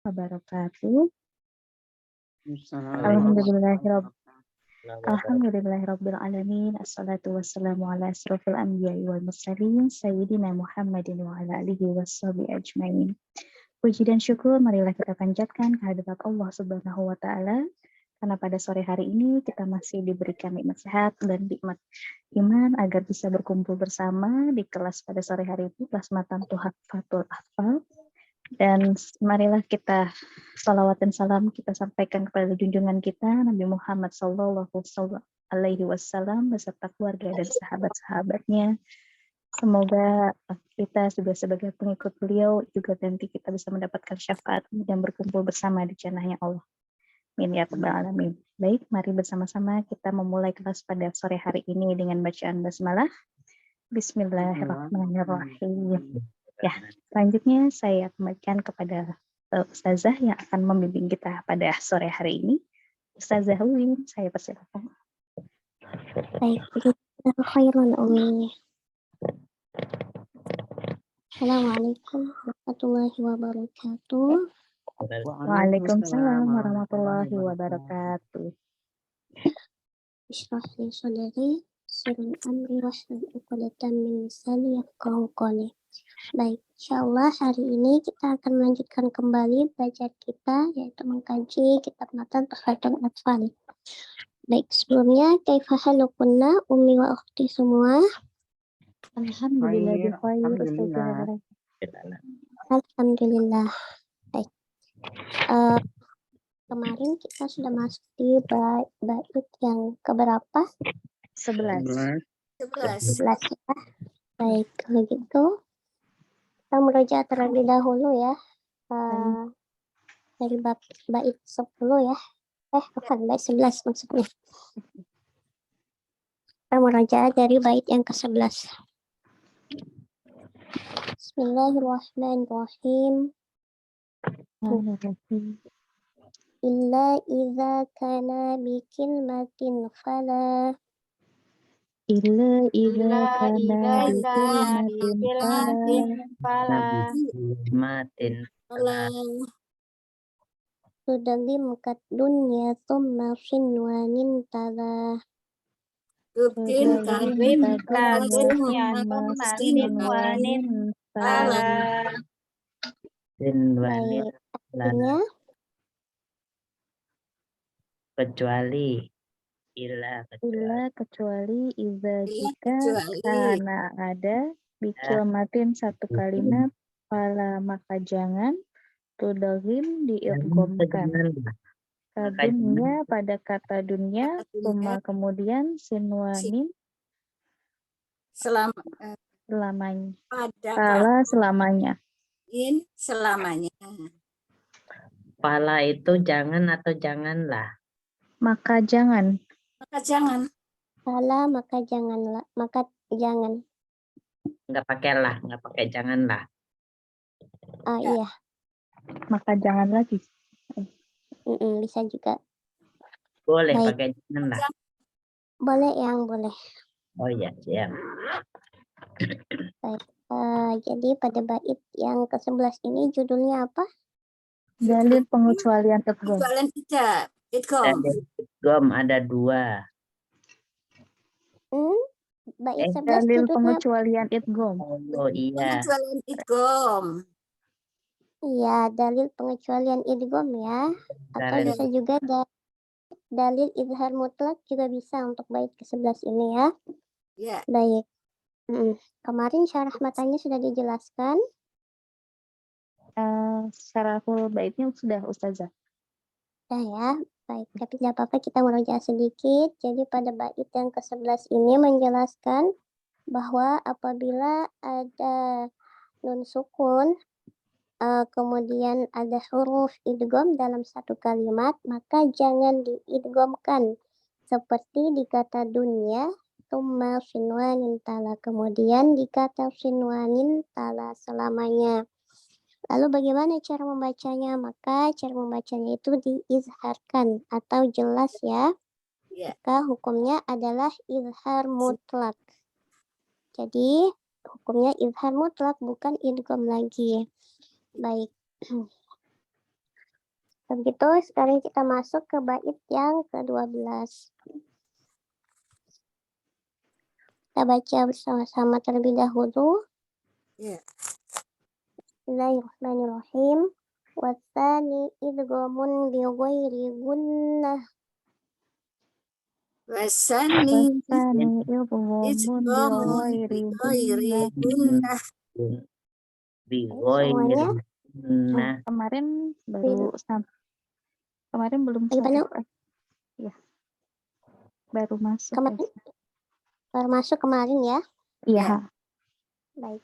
wabarakatuh. Alhamdulillahirabbil alamin. Assalatu wassalamu ala asrofil anbiya'i wal mursalin sayyidina Muhammadin wa ala alihi washabihi ajmain. Puji dan syukur marilah kita panjatkan kehadirat Allah Subhanahu wa taala karena pada sore hari ini kita masih diberikan nikmat sehat dan nikmat iman agar bisa berkumpul bersama di kelas pada sore hari ini, kelas Matan Tuhfatul Atfal. Dan marilah kita salawat dan salam kita sampaikan kepada junjungan kita Nabi Muhammad Sallallahu Alaihi Wasallam beserta keluarga dan sahabat-sahabatnya. Semoga kita juga sebagai pengikut beliau juga nanti kita bisa mendapatkan syafaat dan berkumpul bersama di jannahnya Allah. Amin ya rabbal alamin. Baik, mari bersama-sama kita memulai kelas pada sore hari ini dengan bacaan basmalah. Bismillahirrahmanirrahim. Ya, selanjutnya saya kembalikan kepada Ustazah yang akan membimbing kita pada sore hari ini. Ustazah Win, saya persilakan. Baik, khairan Umi. Assalamualaikum warahmatullahi wabarakatuh. Waalaikumsalam warahmatullahi wabarakatuh. Ishrah li sadri, sirri amri wahlul 'uqdatam min lisani yafqahu qawli. Baik, insyaallah hari ini kita akan melanjutkan kembali belajar kita, yaitu mengkaji kitab Matan Tuhfatul Atfal. Baik, sebelumnya kaifa halukunna Ummi wa ukhti semua? Alhamdulillah. Alhamdulillah. Baik. Kemarin kita sudah masuk di bait yang keberapa? 11 ya. Baik, kalau gitu kita merujuk terlebih dahulu ya. Dari bait 10 ya. Bukan, bait 11 maksudnya. Kita merujuk dari bait yang ke-11. Bismillahirrahmanirrahim. Illa idza kana bi kilmatin fala. Illa idza kana bi kilmatin fala. Tudalim kat dunya thumma sinwanin tala. Tubtin karim kadunya sinwanin fala. Baik, artinya kecuali kecuali idza jika karena ada bikil matin satu kalimat fala maka jangan tudahim diidghamkan kadunya pada kata dunia kemudian sinwanin selamanya pala selamanya pala itu jangan atau janganlah maka jangan pala maka janganlah jangan nggak pakai janganlah iya maka jangan lagi bisa juga boleh. Baik. Pakai janganlah boleh boleh. Oh ya siap. Baik, jadi pada bait yang ke-11 ini judulnya apa? Dalil pengecualian idgham. Idgham ada 2. Bait 11 dalil judulnya pengecualian idgham. Oh iya. Pengecualian idgham. Iya, dalil pengecualian idgham ya. Atau bisa juga dalil izhar mutlak juga bisa untuk bait ke-11 ini ya. Iya. Baik. Kemarin syarah matanya sudah dijelaskan. Secara full baitnya sudah Ustazah. Sudah ya. Baik, tapi tidak apa-apa kita merujuk sedikit. Jadi pada bait yang ke-11 ini menjelaskan bahwa apabila ada nun sukun kemudian ada huruf idgham dalam satu kalimat, maka jangan diidghamkan seperti di kata dunya tsumma sinwanin tala, kemudian di kata sinwanin tala selamanya. Lalu bagaimana cara membacanya? Maka cara membacanya itu diizharkan atau jelas ya. Maka hukumnya adalah izhar mutlak. Jadi hukumnya izhar mutlak bukan idgham lagi. Baik. Begitu, sekarang kita masuk ke bait yang ke-12. Kita baca bersama-sama terlebih dahulu. Ya. Bismillahirrahmanirrahim. Wasani idghamun bi ghairi gunnah. Wasani Wasani idghamun isgomun bighairi bighairi gunnah. gunnah. Semuanya. Nah, Kemarin belum Gimana? sampai. Ya. Baru masuk. Kemarin? Baru masuk kemarin ya. Iya. Baik.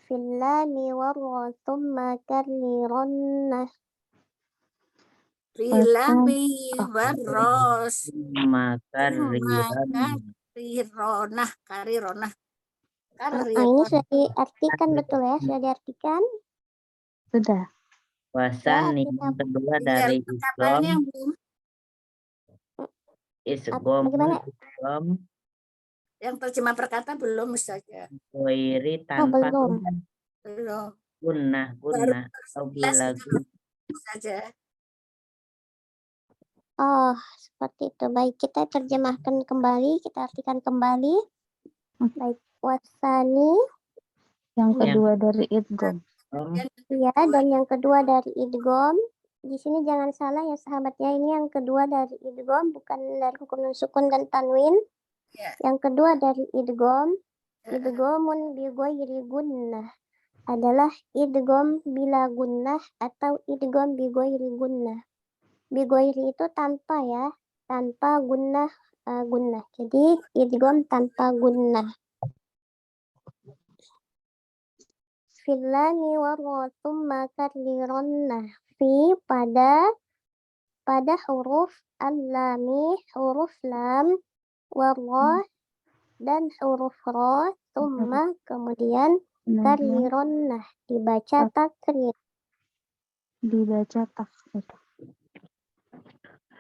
Fillami warra thumma karrironna. Rilami barros. maka Karirona. Ini sudah diartikan betul ya? Sudah diartikan? Sudah. wasani Ya, yang kedua Tinggal dari katanya isgom, belum. Bagaimana? isgom Yang terjemah perkata belum saja. ghairi tanpa belum. Belum. gunnah atau bila Saja. Oh, seperti itu. Baik, kita terjemahkan kembali, kita artikan kembali. Baik, wasani, Yang Yang- kedua dari idgham. ya, dan yang kedua dari idgham. Di sini jangan salah ya sahabat ya, ini yang kedua dari idgham, bukan dari hukum nun sukun dan tanwin. Ya. Yang kedua dari idgham, idghamun bi ghairi gunnah adalah idgham bila gunnah atau idgham bi ghairi gunnah. Bi ghairi itu tanpa ya, tanpa gunnah, gunnah. Jadi idgham tanpa gunnah. Fillami warra thumma karrironna. Fi pada huruf al-lami, huruf lam, warra dan huruf ra, thumma kemudian karrironna dibaca takrir. Dibaca takrir.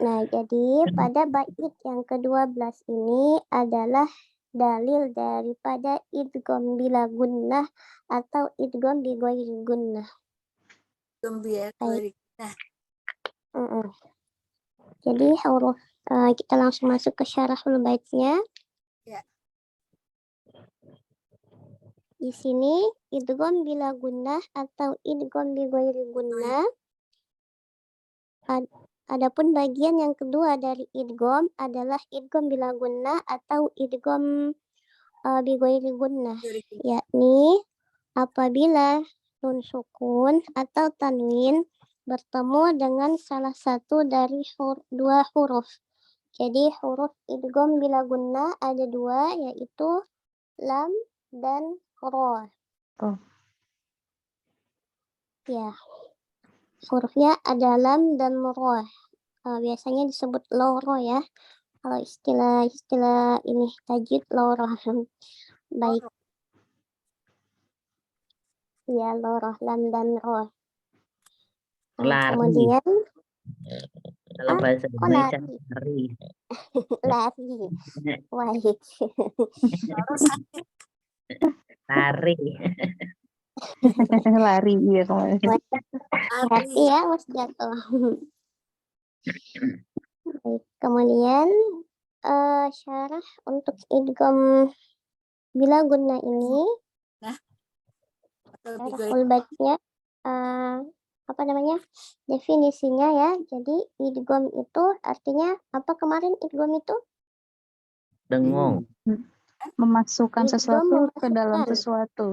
Nah, jadi pada bait yang ke-12 ini adalah dalil daripada idgham bila gunnah atau idgham bi ghairi gunnah. Jadi huruf kita langsung masuk ke syarahul baitnya. Ya. Di sini idgham bila gunnah atau idgham bi ghairi gunnah. Adapun bagian yang kedua dari idgham adalah idgham bila gunnah atau idgham bi ghairi gunnah, yakni apabila nun sukun atau tanwin bertemu dengan salah satu dari dua huruf. Jadi huruf idgham bila gunnah ada dua, yaitu lam dan ra. Oh. Ya. Hurufnya ada lam dan ra. Biasanya disebut loro ya. Kalau istilah ini tajwid loro. Baik. Ya, loro, lam dan ra. Lari. Kemudian Kalau bahasa Indonesia lari. lari. Baik. Lari. Lari ya kemarin. Hati ya, Mas jatuh. Baik. Kemudian syarah untuk idgham bila gunnah ini. Syarahul baitnya apa namanya? Definisinya ya. Jadi idgham itu artinya apa kemarin idgham itu? Dengung. Memasukkan Idgham sesuatu ke memasukkan. dalam sesuatu.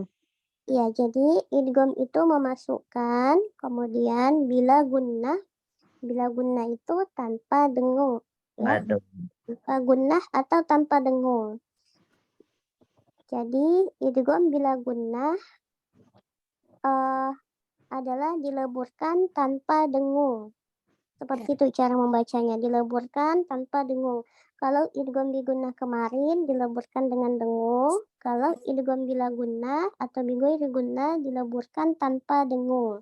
Ya, jadi idgham itu memasukkan, kemudian bila gunnah itu tanpa dengung. Ya. Aduh. Tanpa gunnah atau tanpa dengung. Jadi idgham bila gunnah adalah dileburkan tanpa dengung. Seperti itu cara membacanya, dileburkan tanpa dengung. Kalau idgham bi gunnah kemarin dileburkan dengan dengung, kalau idgham bila gunnah atau bi ghairi gunnah dileburkan tanpa dengung.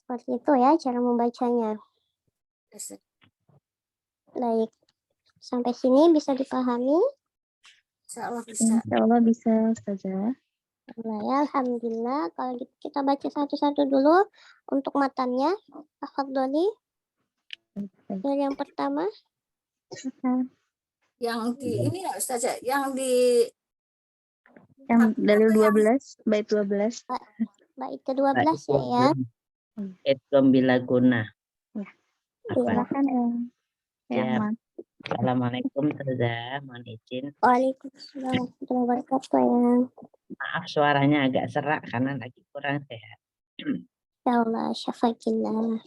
Seperti itu ya cara membacanya. Baik. Sampai sini bisa dipahami? Insya Allah bisa. Insya Allah bisa, Ustazah. Nah, ya, alhamdulillah. Kalau gitu kita baca satu-satu dulu untuk matannya. Tafadholi. Baik. Dari yang pertama. Yang di ini ya Ustazah, yang di Yang dalil apa yang 12, bait 12. Bait ke-12 ya, ya. Idgham bila gunnah. Ya. Apa? Silakan Siap. Mas. Assalamualaikum Ustazah, mohon izin. Waalaikumsalam warahmatullahi wabarakatuh, yang. Maaf suaranya agak serak karena lagi kurang sehat. Insyaallah, syafaqillah.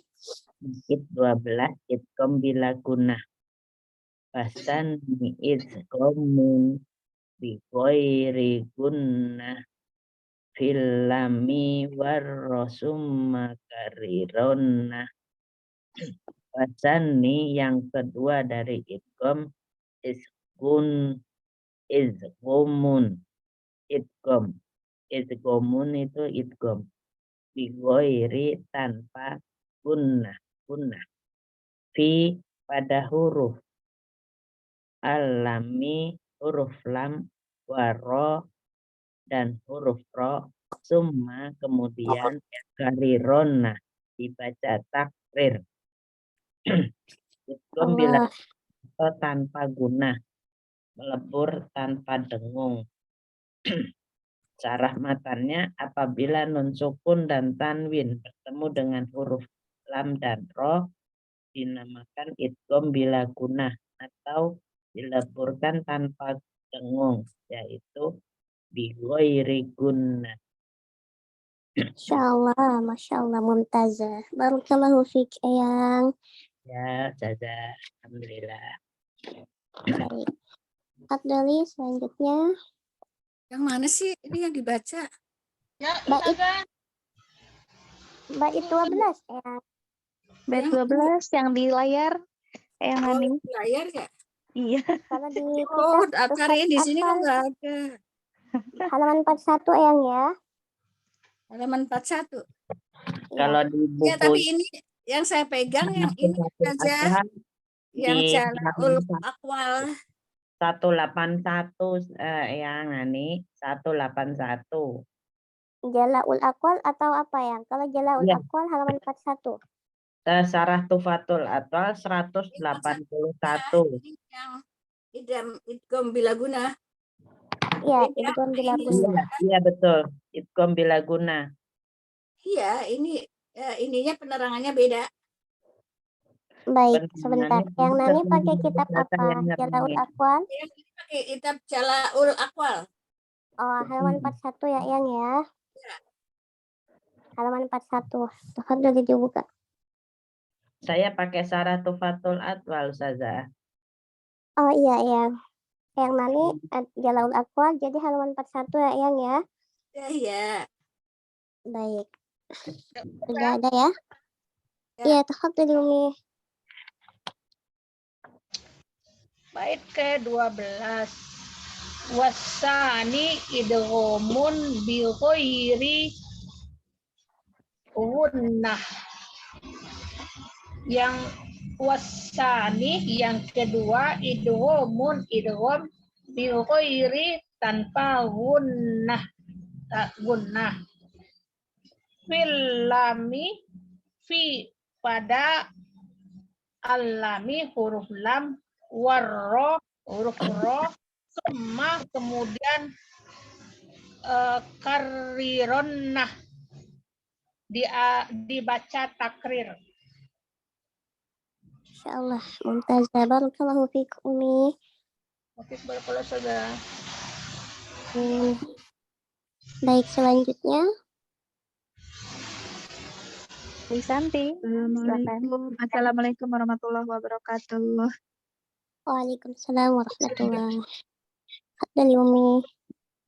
Bait 12 idgham bila gunnah. Basan idghamun bi ghairi gunnah fil lami warrosumma karironna. Wasani yang kedua dari idgham izghumun idghamun itu idgham bi ghairi tanpa gunnah fi pada huruf alami, huruf lam, waro dan huruf ro, summa kemudian karirona dibaca takrir. Idgham bila tanpa guna, melebur tanpa dengung. Syarah matannya, apabila nun sukun dan tanwin bertemu dengan huruf lam dan ro dinamakan idgham bila guna atau dileburkan tanpa dengung, yaitu bi ghairi gunnah. Insyaallah, masyaallah, mumtazah. Barakallahu fiik, Eyang. Ya, Jaza. Alhamdulillah. Baik. Tafadholi selanjutnya. yang mana sih ini yang dibaca? Bait 12, Eyang. Bait 12 yang di layar. Yang Oh, Nani. di layar ya? Iya. Kalau di Oh, kitab cari di sini kok Hafal, nggak ada. halaman 41, Eyang, ya. Halaman 41. Kalau di Ya, buku tapi ini yang saya pegang yang ini saja, yang di Jala'ul Aqwal. 181 yang Nani 181. Jala'ul Aqwal atau apa, Yang? Kalau Jala'ul Iya. Aqwal halaman 41. Syarah Tufatul Atwal 181. Ini yang idgham bila guna. Iya, Beda idgham sama bila ini. gunnah. Iya betul. Idgham bila guna. Iya, ini ininya penerangannya beda. Baik, sebentar. Yang Nani pakai kitab Bahasa apa? yang Jala'ul ngerti. Aqwal? Yang ini pakai kitab Jala'ul Aqwal. Oh, halaman 41 ya, Yang, ya. Halaman 41. Tafadhol dibuka. Saya pakai Syarah Tufatul Atwal, Ustazah. Oh iya, Yang. Yang Nani Jala'ul Aqwal, jadi halaman 41 ya, Yang, ya. Iya. Baik. Sudah ada ya? Iya, tafadhol Umi. Bait ke-12. Wasani idghamun bi ghairi gunnah. Yang wasani yang kedua idgham bi ghairi tanpa gunnah. Fil lami fi pada alami huruf lam, warro huruf ro, summa kemudian karironnah dibaca takrir. Insyaallah, mumtazah. Barakallahu fiik, Umi. Oke, barakallahu saja. Baik, selanjutnya. Wisanti. Silakan. Assalamualaikum warahmatullahi wabarakatuh. Waalaikumsalam warahmatullahi wabarakatuh. Dari Umi.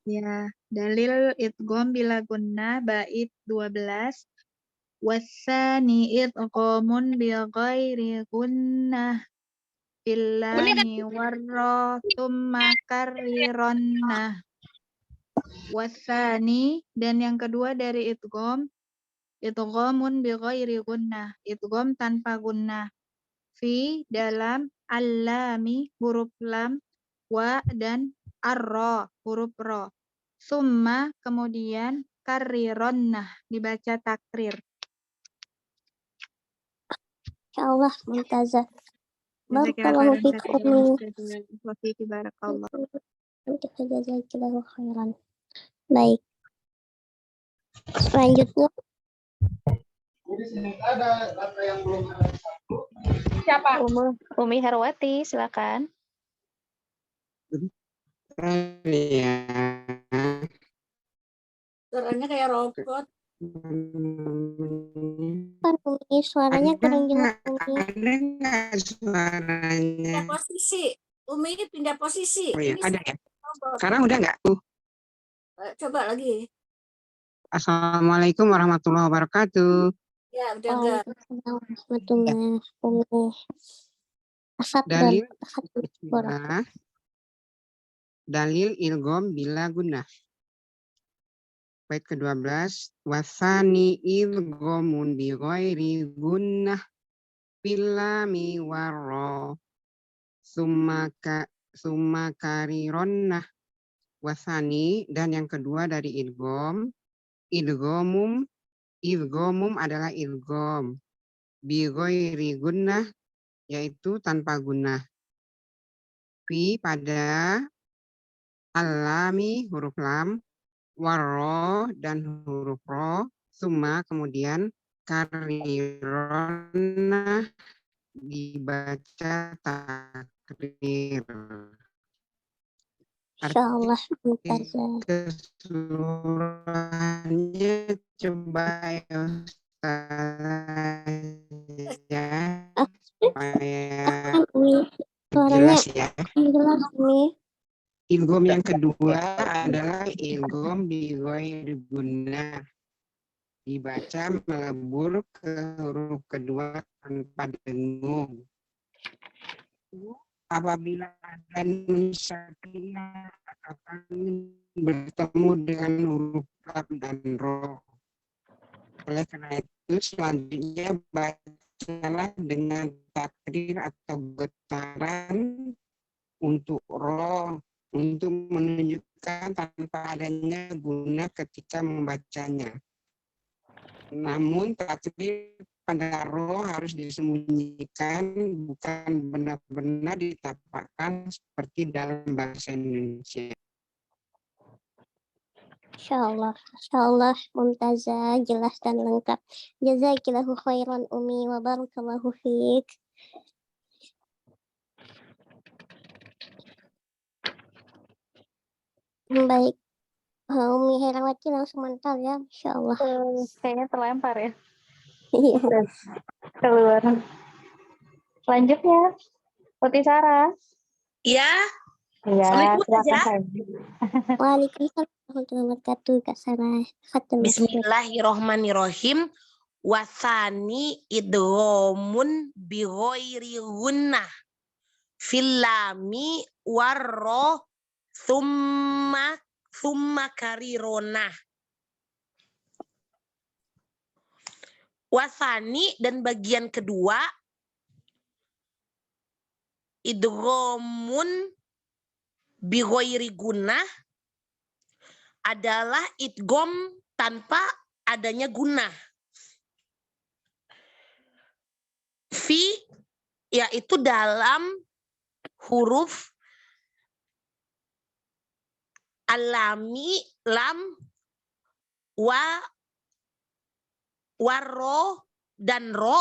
Ya, dalil idgham bila gunnah bait 12. Wasani idghamun bi ghairi gunnah fil lami warra tsumma karironna. Wasani dan yang kedua dari idghamun bi ghairi gunnah, idgham tanpa gunnah. Fi dalam al-lami huruf lam, wa dan ar-ra huruf ra. summa, kemudian karironnah, dibaca takrir. Insyaallah Mumtazah. Jazakallahu Barakallahu khairan fiik katsiran, Umi. Ustazah. Wa fiki barakallah. Nanti jazakillahu khairan. Baik, selanjutnya Siapa? Umi Herwati, silakan. Suaranya kayak robot. kan Umi suaranya kurang jelas Umi. Ada nggak suaranya? Pindah posisi. Umi pindah posisi. Oh iya, Ini ada ya. robot. Sekarang udah nggak? Coba lagi. Assalamualaikum warahmatullahi wabarakatuh. Ya, udah enggak. Waalaikumsalam warahmatullahi wabarakatuh. Afadhal. Dalil, Afadhal. bismillah. Dalil ilgom bila guna. Bait ke-12. Wasani ilgomun bi ghairi gunnah bilami warro. Summa karironnah. Wasani, dan yang kedua dari ilgom. Ilgomum adalah ilgom. Bi ghairi gunnah, yaitu tanpa gunnah. Fi pada alami huruf lam, warro dan huruf ro, summa kemudian karirona dibaca takrir. Insyaallah Mumtazah. Keseluruhannya coba ya Ustaz ya, supaya Umi suaranya jelas ya. jelas Umi. Ilgom yang kedua adalah ilgom bi ghairi gunnah. Dibaca melebur ke huruf kedua tanpa dengung. Apabila ada nun sakinah akan bertemu dengan huruf lam dan ro. Oleh karena itu selanjutnya bacalah dengan takrir atau getaran untuk ro, untuk menunjukkan tanpa adanya guna ketika membacanya. Namun takrir pada ro harus disembunyikan, bukan benar-benar ditapakkan seperti dalam bahasa Indonesia. Insyaallah Mumtazah jelas dan lengkap. Jazakillahu khairan Umi wa barakallahu fiik. Baik, Umi Herawati langsung mantap ya, insyaallah. Kayaknya terlempar ya. Iya. Keluar. Selanjutnya, Putri Sarah. Ya, Iya, Assalamualaikum, silakan. Waalaikumsalam warahmatullahi wabarakatuh, Kak Sarah. Bismillahirrohmanirrohim. Wasani idghomun bi ghairi gunnah fil lami warro summa karirona. Wasani dan bagian kedua idghomun bi ghairi gunnah adalah idgham tanpa adanya gunnah. Fi yaitu dalam huruf alami, lam, warro dan ro,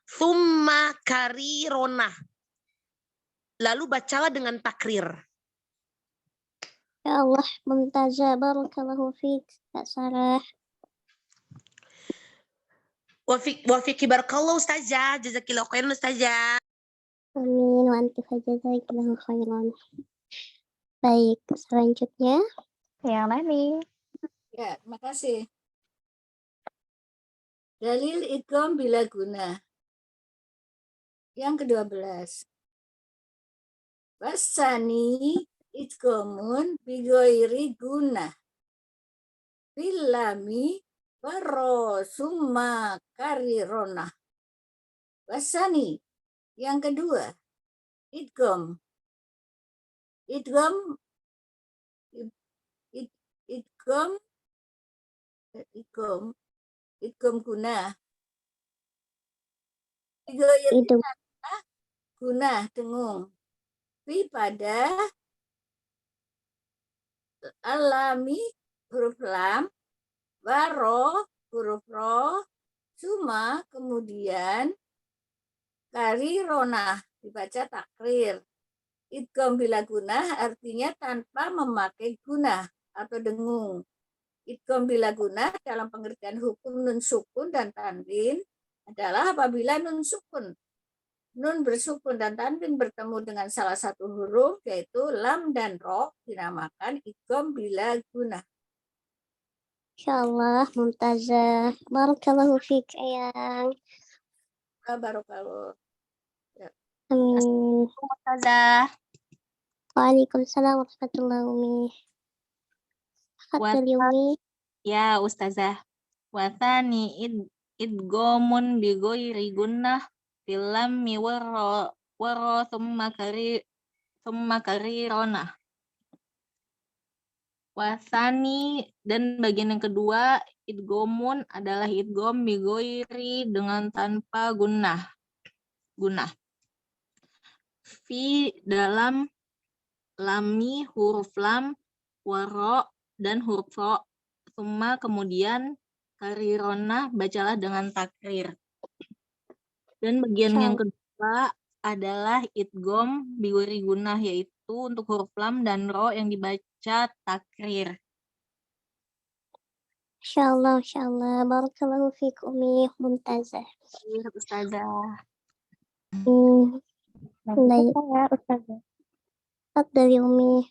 summa karirona. Lalu bacalah dengan takrir. Ya Allah, Mumtazah, barakallahu fiik, Kak Sarah. Wa fiki barakallahu Ustazah, jazakillahu khairan Ustazah. Amin wa anti jazakillahu khairan. Baik, selanjutnya Yang Nani. ya, terima kasih. Dalil idgham bila guna. Yang ke-12. Wasani idghamun bi ghairi guna. Bilami warro summa karirona. Wasani yang kedua. Idgham idgham idgham gunah. Digoyir Itu gunah dengung. Fi pada alami huruf lam, waro huruf ro, suma kemudian karirona dibaca takrir. Idgham bila gunah artinya tanpa memakai gunah atau dengung. Idgham bila gunah dalam pengertian hukum nun sukun dan tanwin adalah apabila nun bersukun dan tanwin bertemu dengan salah satu huruf yaitu lam dan ro dinamakan idgham bila gunah. insyaallah mumtazah. Barakallahu fiik ayang. Barakallahu. Amin. Ustazah. Waalaikumsalam warahmatullahi wabarakatuh. Fadhil Umi. Ya Ustazah. Watani idgomun bigoiri gunnah filam mi waro summa karirona. Wasani dan bagian yang kedua idgomun adalah idgom bigoiri dengan tanpa gunnah. Fi dalam lami huruf lam, waro dan huruf ro, summa kemudian karirona bacalah dengan takrir. Dan bagian yang kedua adalah idgham biwiri gunah, yaitu untuk huruf lam dan ro yang dibaca takrir. Insyaallah. Barakallahu fiik Umi mumtazah. Ustazah. Baik. Ya, Ustazah. Fadhil Umi.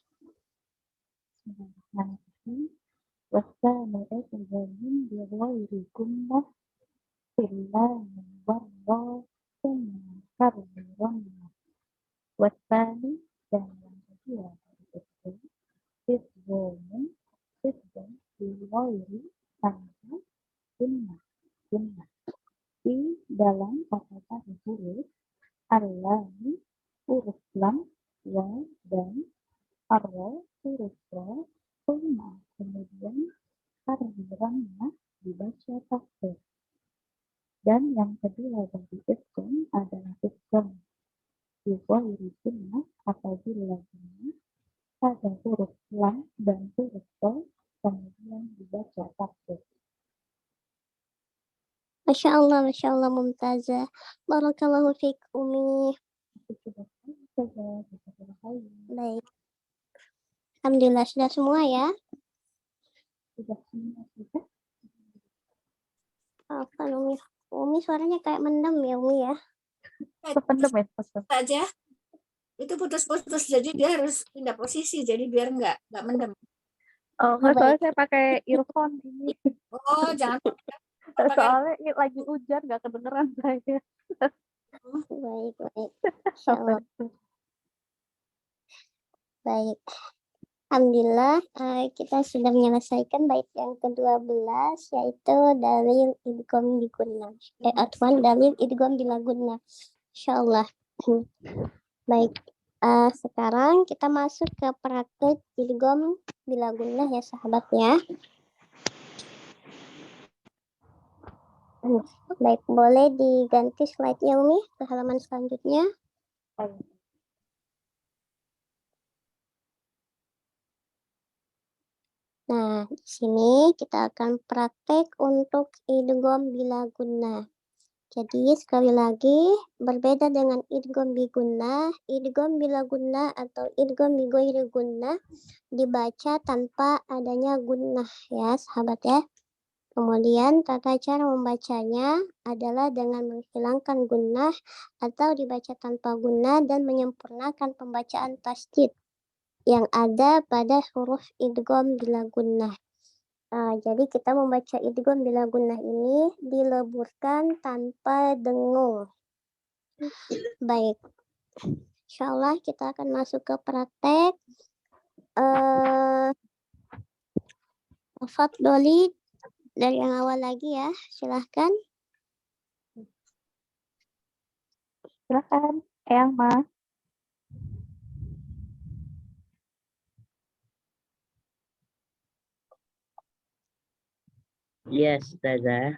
والثاني إدغام بغير جملة في اللام والراء ثم كررنا والثاني dan yang kedua idgham bighairi tanpa gunnah di dalam kata huruf al-lam huruf lam wa dan ar-ra huruf ra summa kemudian karirana dibaca takdir. Dan yang kedua dari idgham adalah idgham bighairi gunnah apabila gunnah pada huruf lam dan huruf ra kemudian dibaca takdir. Masya Allah mumtazah. Barakallahu fiik Umi. Baik. Alhamdulillah sudah semua ya. Sudah semua sudah. Apa Umi? Umi suaranya kayak mendem ya Umi ya. Pendem ya Ustaz. Saja itu putus-putus jadi dia harus pindah posisi jadi biar nggak mendem. Oh, baik. soalnya saya pakai earphone ini. Oh jangan Soalnya ini lagi hujan nggak kedengeran saya. Baik. Insyaallah. Baik. Alhamdulillah kita sudah menyelesaikan bait yang ke-12 yaitu dalil idgham bi gunnah. Dalil idgham bila gunnah. Insyaallah. Baik. Sekarang kita masuk ke praktik idgham bila gunnah ya sahabat ya. Baik, boleh diganti slide-nya Umi ke halaman selanjutnya. Nah, di sini kita akan praktek untuk idgham bila gunnah. Jadi sekali lagi berbeda dengan idgham bi gunnah, idgham bila gunnah atau idgham bi ghairi gunnah dibaca tanpa adanya gunnah ya, sahabat ya. Kemudian tata cara membacanya adalah dengan menghilangkan gunnah atau dibaca tanpa gunnah dan menyempurnakan pembacaan tasdid yang ada pada huruf idgham bila gunnah. Jadi kita membaca idgham bila gunnah ini dileburkan tanpa dengung. Baik. Insyaallah kita akan masuk ke praktek. Fadholi dari yang awal lagi ya, silahkan. Silakan, Eyang Ma. Yes, Ustazah.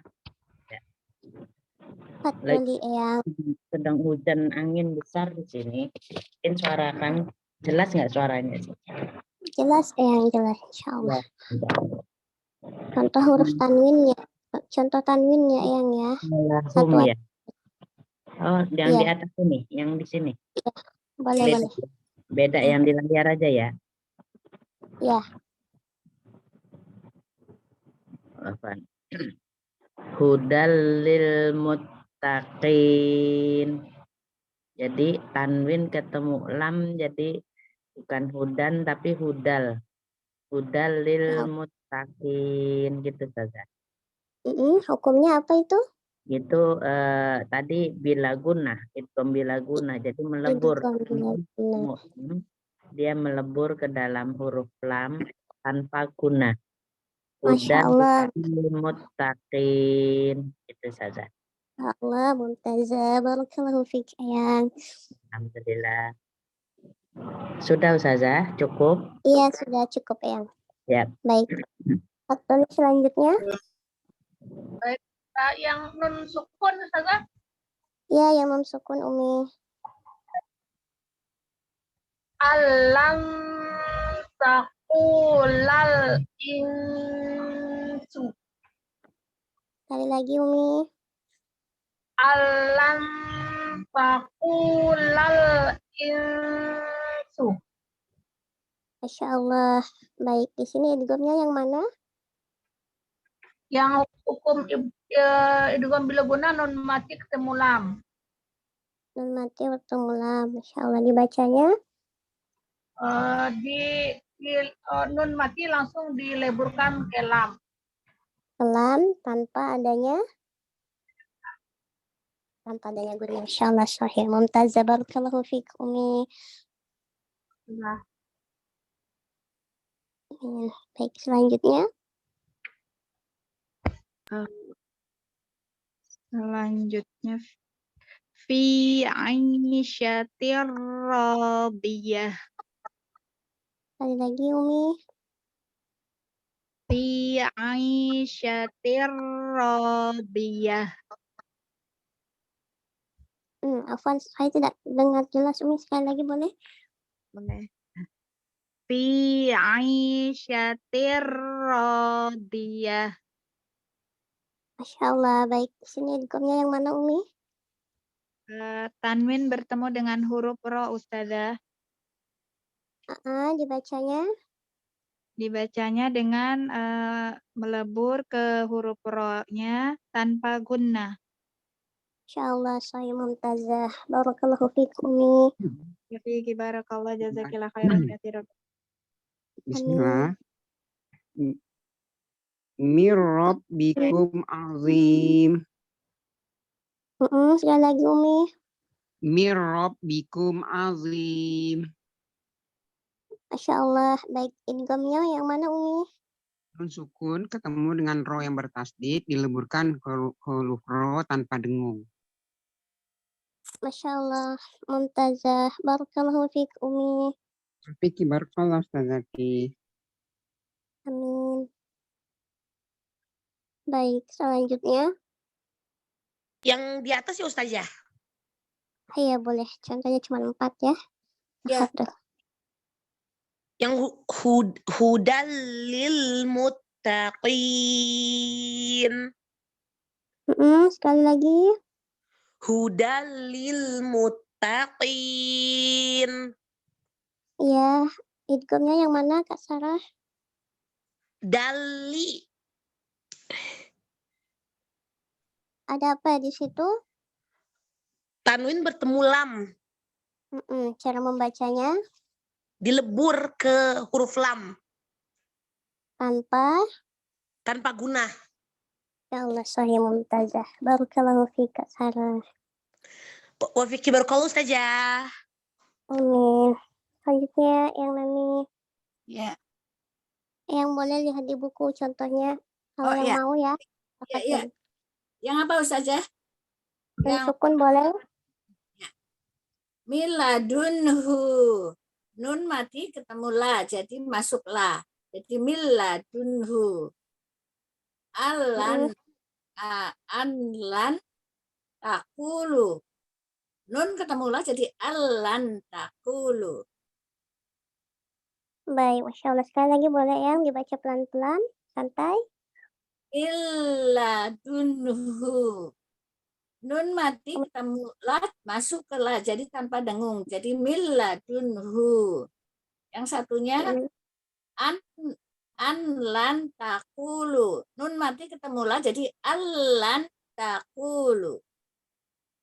Patroli Eyang. Sedang hujan angin besar di sini. Mungkin suara kan jelas nggak suaranya? Jelas Eyang, jelas insya Allah. Ya. Contoh huruf tanwinnya. Contoh tanwinnya Eyang ya. Lahum Satu ya. Oh, yang Iya. di atas ini, yang di sini. Boleh, Beda, boleh. beda yang di layar aja ya. Ya. Afwan. Hudal lil muttaqin. Jadi tanwin ketemu lam, jadi bukan hudan tapi hudal. Hudal lil muttaqin gitu saja. Hukumnya apa itu? Itu tadi bilaguna, idgham bilaguna, jadi melebur. Dia melebur ke dalam huruf lam tanpa guna. Masya Allah. Muttaqin itu saja. Allah, Mumtazah. Barakallahu fiik Eyang. Alhamdulillah. Sudah Ustazah, cukup? Iya, sudah cukup Eyang. Ya. Baik. Patroli selanjutnya. Baik, yang nun sukun Ustazah. Ya, yang memsukun Umi. Alam taqulal insu. Sekali lagi Umi. Alam taqulal insu. Masya Allah. Baik, di sini idghamnya yang mana? Yang hukum idgham bilaguna nun mati ketemu lam. Nun mati bertemu lam. Masya Allah, dibacanya? Nun mati langsung dileburkan ke lam. Lam tanpa adanya guna. Masya Allah, sahih. Mumtazah. Barakallahu fiik Umi. Nah. Baik, selanjutnya. Selanjutnya fi aisyatir radiyah. Sekali lagi Umi. Fi aisyatir radiyah. Afwan, saya tidak dengar jelas Umi. Sekali lagi boleh? Boleh. Fi aisyatir radiyah. Masya Allah, baik. Di sini idghamnya yang mana Umi? Tanwin bertemu dengan huruf ro, Ustazah. Dibacanya? Dibacanya dengan melebur ke huruf ro-nya tanpa gunnah. Masya Allah, saya Mumtazah. Barakallahu fiik Umi. Fiiki barakallah, jazakillah khairan katsiran. Bismillah. Mir rabbikum azim. Sekali lagi Umi. Mir rabbikum azim. Masya Allah, baik. Idghamnya yang mana Umi? Nun sukun ketemu dengan ro yang bertasdid dileburkan ke huruf ro tanpa dengung. Masya Allah, Mumtazah. Barakallahu fiik Umi. Fiiki barakallah Ustazati. Amin. Baik, selanjutnya. Yang di atas ya Ustazah. Iya, boleh. Contohnya cuma 4 ya. Ya. Yang hudal lil muttaqin. Sekali lagi. Hudal lil muttaqin. Iya, idghamnya yang mana Kak Sarah? Dali. Ada apa di situ? Tanwin bertemu lam. Cara membacanya? Dilebur ke huruf lam. Tanpa guna. Ya Allah, sahih Mumtazah. Barakallahu fiik Kak Sarah. Wa fiki barakallahu Ustazah. Amin. Selanjutnya yang Nani. Ya. Yang boleh lihat di buku contohnya. Kalau yang mau ya. Ya. Yang apa Ustazah? Yang sukun boleh? Ya. Miladunhu. Nun mati ketemu la, jadi masuk la. Jadi miladunhu. Alan, anlan takulu. Nun ketemulah jadi alan takulu. Baik, Masya Allah. Sekali lagi boleh yang dibaca pelan-pelan, santai. Illa dunhu. Nun mati ketemu lat masuk ke la jadi tanpa dengung. Jadi milladunhu. Yang satunya anlan takulu. Nun mati ketemu la jadi allan takulu.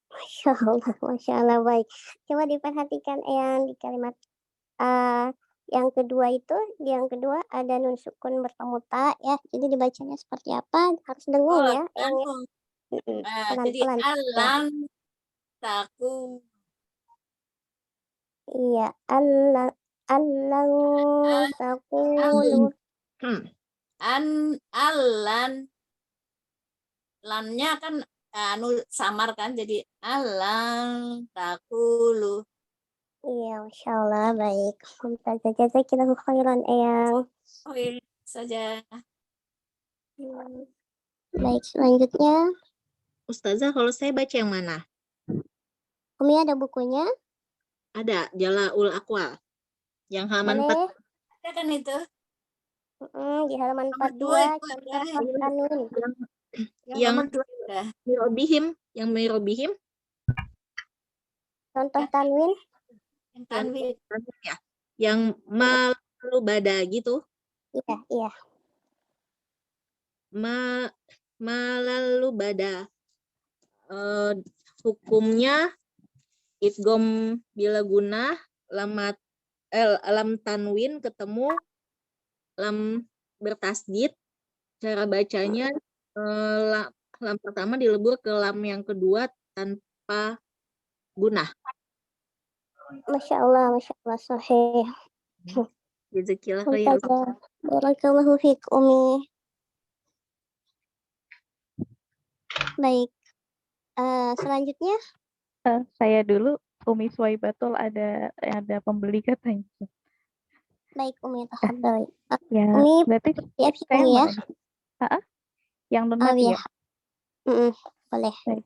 Masya Allah, baik. Coba diperhatikan yang di kalimat yang kedua itu, yang kedua ada nun sukun bertemu ta ya. Jadi dibacanya seperti apa? Harus dengung ya. Dengung. Jadi Pelan-pelan. alan taku. Iya, Allah takulu. Alan lannya kan samar kan jadi alan takulu. Iya, Masya Allah, baik. Mumtazah, jazakillahu khairan, Eyang. Oke saja. Baik, selanjutnya. Ustazah, kalau saya baca yang mana? Umi ada bukunya? Ada, Jala'ul Aqwal. Yang halaman 4. Boleh. Ada kan itu? Di halaman Nomor 42, 2 itu contoh ada. tanwin. Yang nomor 2 ada. Mirobihim. Contoh tanwin. Yang tanwin. Ya. Yang malubada gitu. Iya. Malalubada. Hukumnya idgham bila guna lam tanwin ketemu lam bertasdid. Cara bacanya lam pertama dilebur ke lam yang kedua tanpa gunah. Masya Allah, sahih. Jazakillah khair. Barakallahu fiik, Umi. Baik. Selanjutnya. Saya dulu, Umi Suwaibatul ada pembeli katanya. Baik, Umi, tafadhali. Ya, Umi, berarti siap saya ya. Yang non mati ya? Boleh. Baik.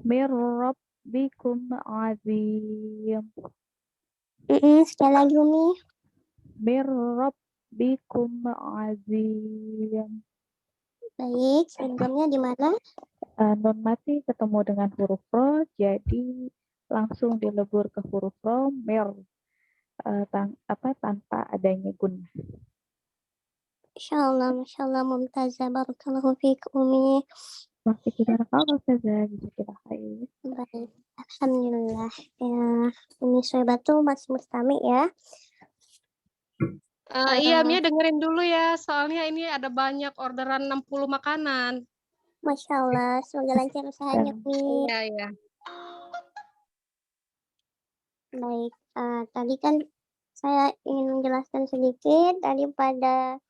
Mirrabbikum azim. Sekali lagi, Umi. Mirrabbikum azim. Baik, idghamnya di mana? Nun mati ketemu dengan huruf ro, jadi langsung dilebur ke huruf ro, tanpa adanya gunnah. Masya Allah, Mumtazah. Barakallahu fiik, Umi. Masih kita kalau saja kita khair. Baik, alhamdulillah. Ya, Umi Suwaibatul masih mustami ya. Iya, Mia dengerin dulu ya, soalnya ini ada banyak orderan 60 makanan. Masya Allah, semoga lancar usahanya, Umi. Iya. Baik, tadi kan saya ingin menjelaskan sedikit daripada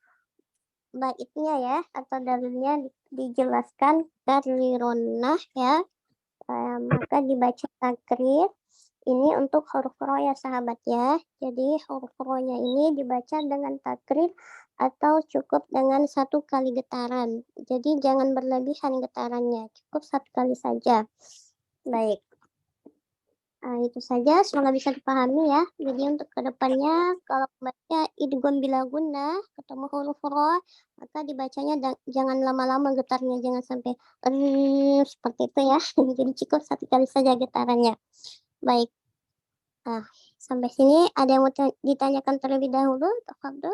baitnya ya, atau dalilnya dijelaskan dari ronah ya, maka dibaca takrir. Ini untuk huruf ro ya sahabat ya. Jadi huruf ro-nya ini dibaca dengan takrir atau cukup dengan 1 kali getaran. Jadi jangan berlebihan getarannya, cukup 1 kali saja. Baik. Itu saja, semoga bisa dipahami ya. Jadi untuk kedepannya kalau membaca idgham bila gunnah ketemu huruf ro, maka dibacanya jangan lama-lama getarnya, jangan sampai seperti itu ya. Jadi cukup 1 kali saja getarannya. Baik. Sampai sini ada yang mau ditanyakan terlebih dahulu? Tafadhol.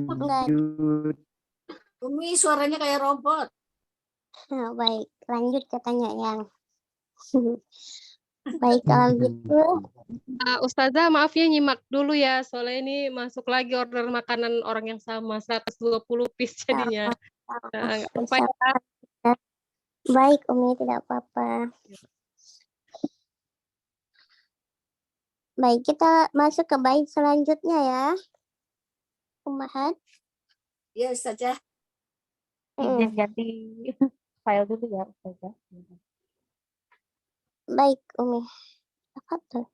Lanjut. Umi suaranya kayak robot. Baik, lanjut katanya yang. Baik, kalau gitu. Ustazah, maaf ya nyimak dulu ya, soalnya ini masuk lagi order makanan orang yang sama, 120 piece jadinya. Nggak apa-apa ya. Baik, Umi, tidak apa-apa. Baik, kita masuk ke bait selanjutnya ya. Ummahat. Ya saja. Izin ganti. file dulu ya Ustazah. Baik, Umi. Tafadhol.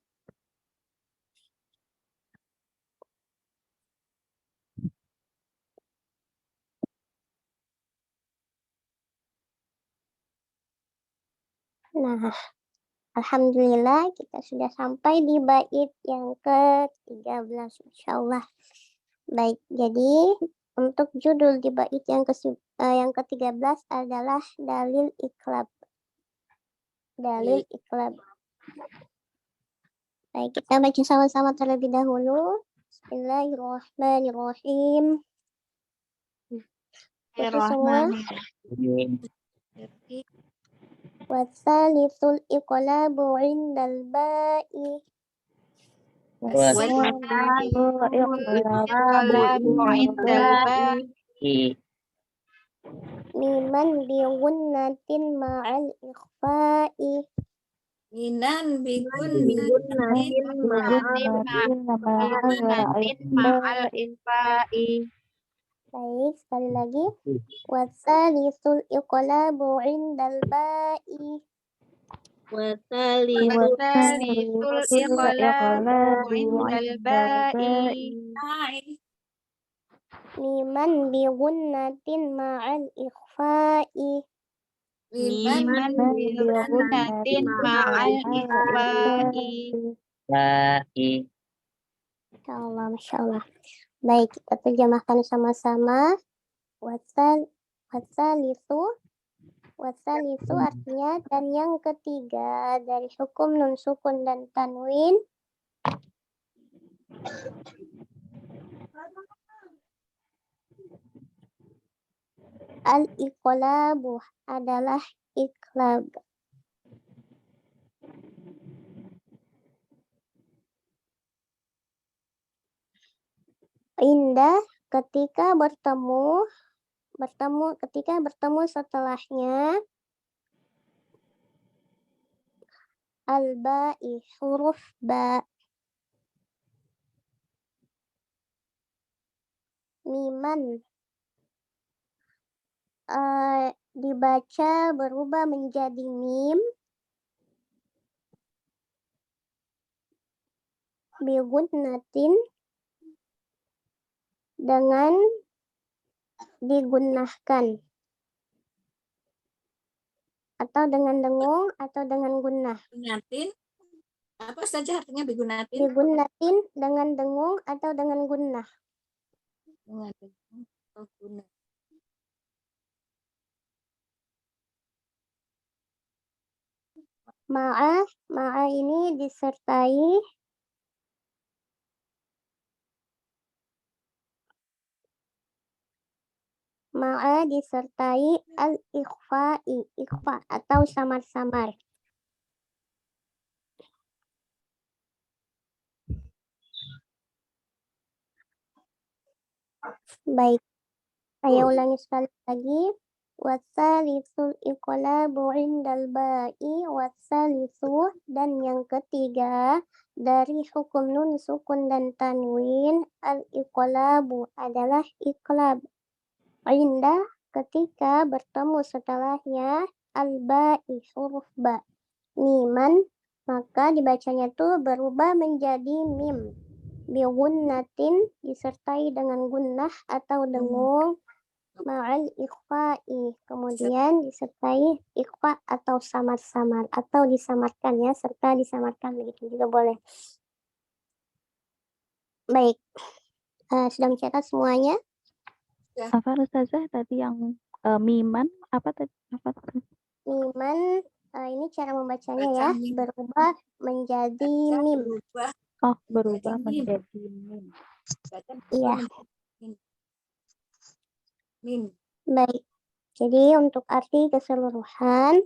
Nah, alhamdulillah kita sudah sampai di bait yang ke-13, insyaallah. Baik, jadi untuk judul di bait yang ke-13 adalah dalil iqlab. Dalil iqlab. Baik, kita baca sama-sama terlebih dahulu. Bismillahirrahmanirrahim. Oke semua. Wasalisul iqlabu indal ba'i. Miman bi gunnatin ma'al ikhfa'i. Minan bigun Baik, sekali lagi. Wasalisul iqlabu indal ba'i. Miman bi gunnatin ma'al ikhfa'i. Insyaallah, masyaallah. Baik, kita terjemahkan sama-sama. Wasalisu artinya dan yang ketiga dari hukum nun sukun dan tanwin al-iqlabu adalah iqlab. Indah ketika bertemu setelahnya al-ba'i huruf ba. Miman dibaca berubah menjadi mim bigunnatin dengan digunnahkan atau dengan dengung atau dengan gunnah. Gunatin apa saja artinya bigunatin? Bigunnatin dengan dengung atau dengan gunnah. Dengan dengung atau gunnah. Ma'a ini disertai al-ikhfa'i, ikhfa atau samar-samar. Baik, saya ulangi sekali lagi. Wasalisul iqlabu indal ba'i wasalisu dan yang ketiga dari hukum nun sukun dan tanwin al-iqlabu adalah iqlab. Indah ketika bertemu setelahnya al-ba'i huruf ba. Miman maka dibacanya tuh berubah menjadi mim. Bigunnatin disertai dengan gunnah atau dengung ma'al ikhfa'i kemudian disertai ikhfa atau samar-samar atau disamarkan ya, serta disamarkan begitu juga boleh. Baik, sudah mencatat semuanya? Apa Ustazah tadi yang miman apa tadi? Miman ini cara membacanya ya, berubah menjadi mim. Oh, berubah menjadi mim. Iya. Mim. Baik, jadi untuk arti keseluruhan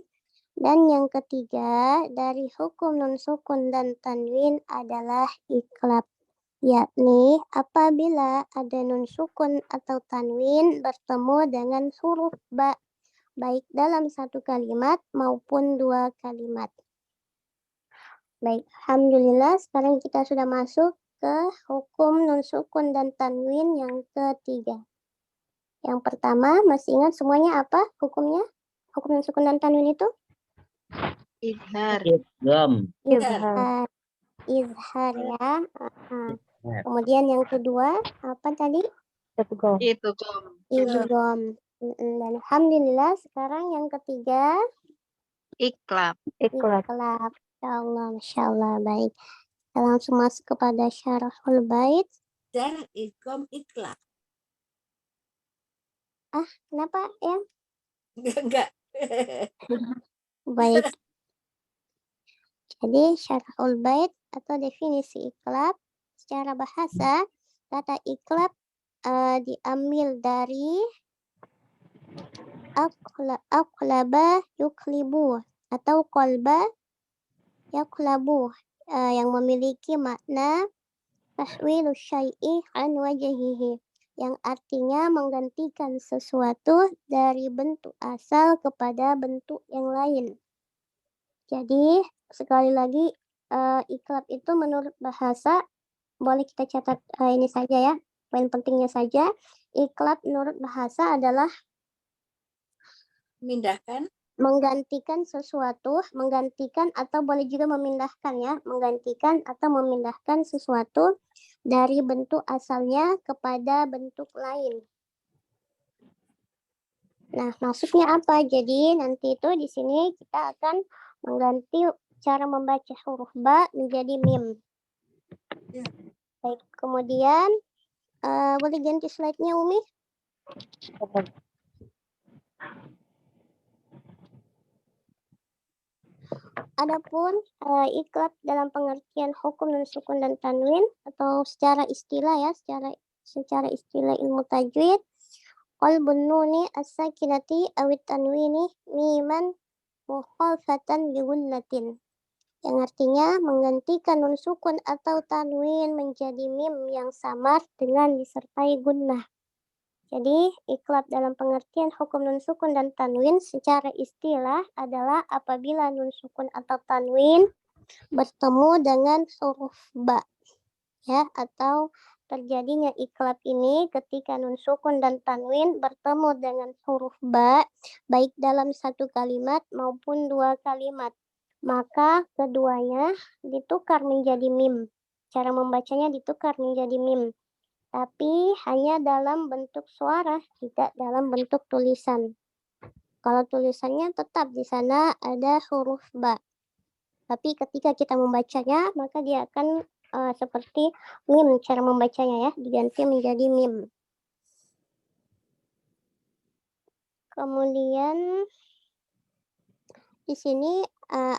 dan yang ketiga dari hukum nun sukun dan tanwin adalah iqlab, yakni apabila ada nun sukun atau tanwin bertemu dengan huruf ba, baik dalam satu kalimat maupun dua kalimat. Baik, alhamdulillah sekarang kita sudah masuk ke hukum nun sukun dan tanwin yang ketiga. Yang pertama, masih ingat semuanya apa hukumnya? hukum nun sukun dan tanwin itu? Izhar. Idgham. Izhar. Izhar ya. Kemudian yang kedua apa tadi? Idgham. Dan alhamdulillah sekarang yang ketiga Iklab. iklab. Masya Allah, baik. Kita langsung masuk kepada syarahul bait. Dan idgham iklab. Kenapa ya? Enggak. Baik. Jadi syarahul bait atau definisi iklab secara bahasa, kata iklab diambil dari aqlaba yuklibu atau qalba yaklabu yang memiliki makna tahwilu syai'i an wajhihi, yang artinya menggantikan sesuatu dari bentuk asal kepada bentuk yang lain. Jadi sekali lagi iklab itu menurut bahasa, boleh kita catat ini saja ya, poin pentingnya saja. Iklab menurut bahasa adalah Memindahkan. Menggantikan sesuatu, menggantikan atau boleh juga memindahkan ya, menggantikan atau memindahkan sesuatu dari bentuk asalnya kepada bentuk lain. Nah, maksudnya apa? Jadi nanti itu di sini kita akan mengganti cara membaca huruf ba menjadi mim. Baik, kemudian boleh ganti slide-nya Umi? Adapun iklab dalam pengertian hukum nun sukun dan tanwin atau secara istilah ya, secara istilah ilmu tajwid, qalbun nuni as-sakinati awit tanwini miman mukhalfatan bi gunnatin, yang artinya menggantikan nun sukun atau tanwin menjadi mim yang samar dengan disertai gunnah. Jadi, iklab dalam pengertian hukum nun sukun dan tanwin secara istilah adalah apabila nun sukun atau tanwin bertemu dengan huruf ba, ya, atau terjadinya iklab ini ketika nun sukun dan tanwin bertemu dengan huruf ba, baik dalam satu kalimat maupun dua kalimat, maka keduanya ditukar menjadi mim. Cara membacanya ditukar menjadi mim. Tapi hanya dalam bentuk suara, tidak dalam bentuk tulisan. Kalau tulisannya tetap di sana ada huruf ba. Tapi ketika kita membacanya, maka dia akan seperti mim cara membacanya ya, diganti menjadi mim. Kemudian di sini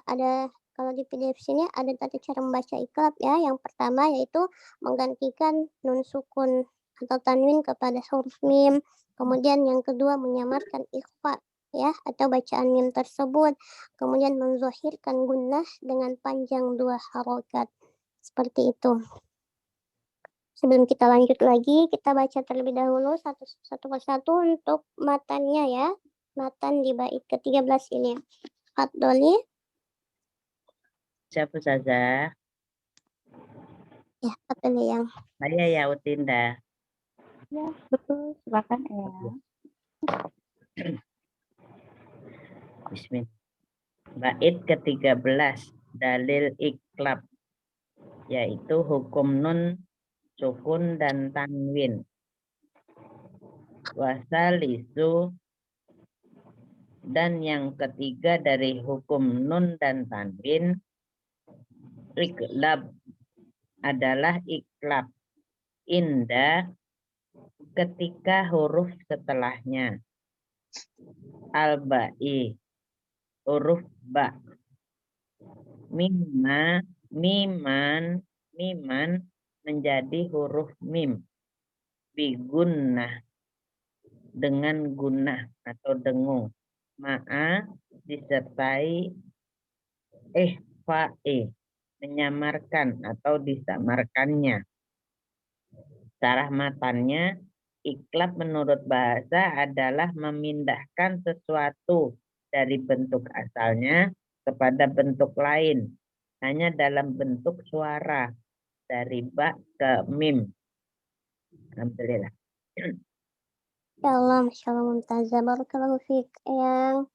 ada, kalau di PDF sini ada tata cara membaca iklab ya. Yang pertama yaitu menggantikan nun sukun atau tanwin kepada huruf mim. Kemudian yang kedua menyamarkan ikhfa ya, atau bacaan mim tersebut. Kemudian menzohirkan gunnah dengan panjang 2 harokat. Seperti itu. Sebelum kita lanjut lagi, kita baca terlebih dahulu satu persatu untuk matannya ya. Matan di bait ke-13 ini. Fadholi. Siapa saja? Ya, apa nih yang? Saya ya Utinda. Ya, betul. Silakan ya. Bismillah. Bait ke-13, dalil iklab, yaitu hukum nun, sukun, dan tanwin. Wasalisu, dan yang ketiga dari hukum nun dan tanwin, iklab, adalah iklab inda ketika huruf setelahnya al-ba'i, huruf ba, miman menjadi huruf mim, bigunnah, dengan gunnah atau dengung, ma'a disertai ihfa'i, menyamarkan atau disamarkannya. Sarah matannya, iklab menurut bahasa adalah memindahkan sesuatu dari bentuk asalnya kepada bentuk lain, hanya dalam bentuk suara, dari ba ke mim. Alhamdulillah. Ya Allah, Masya Allah, Mumtazah. Barakallahu fiik. Yang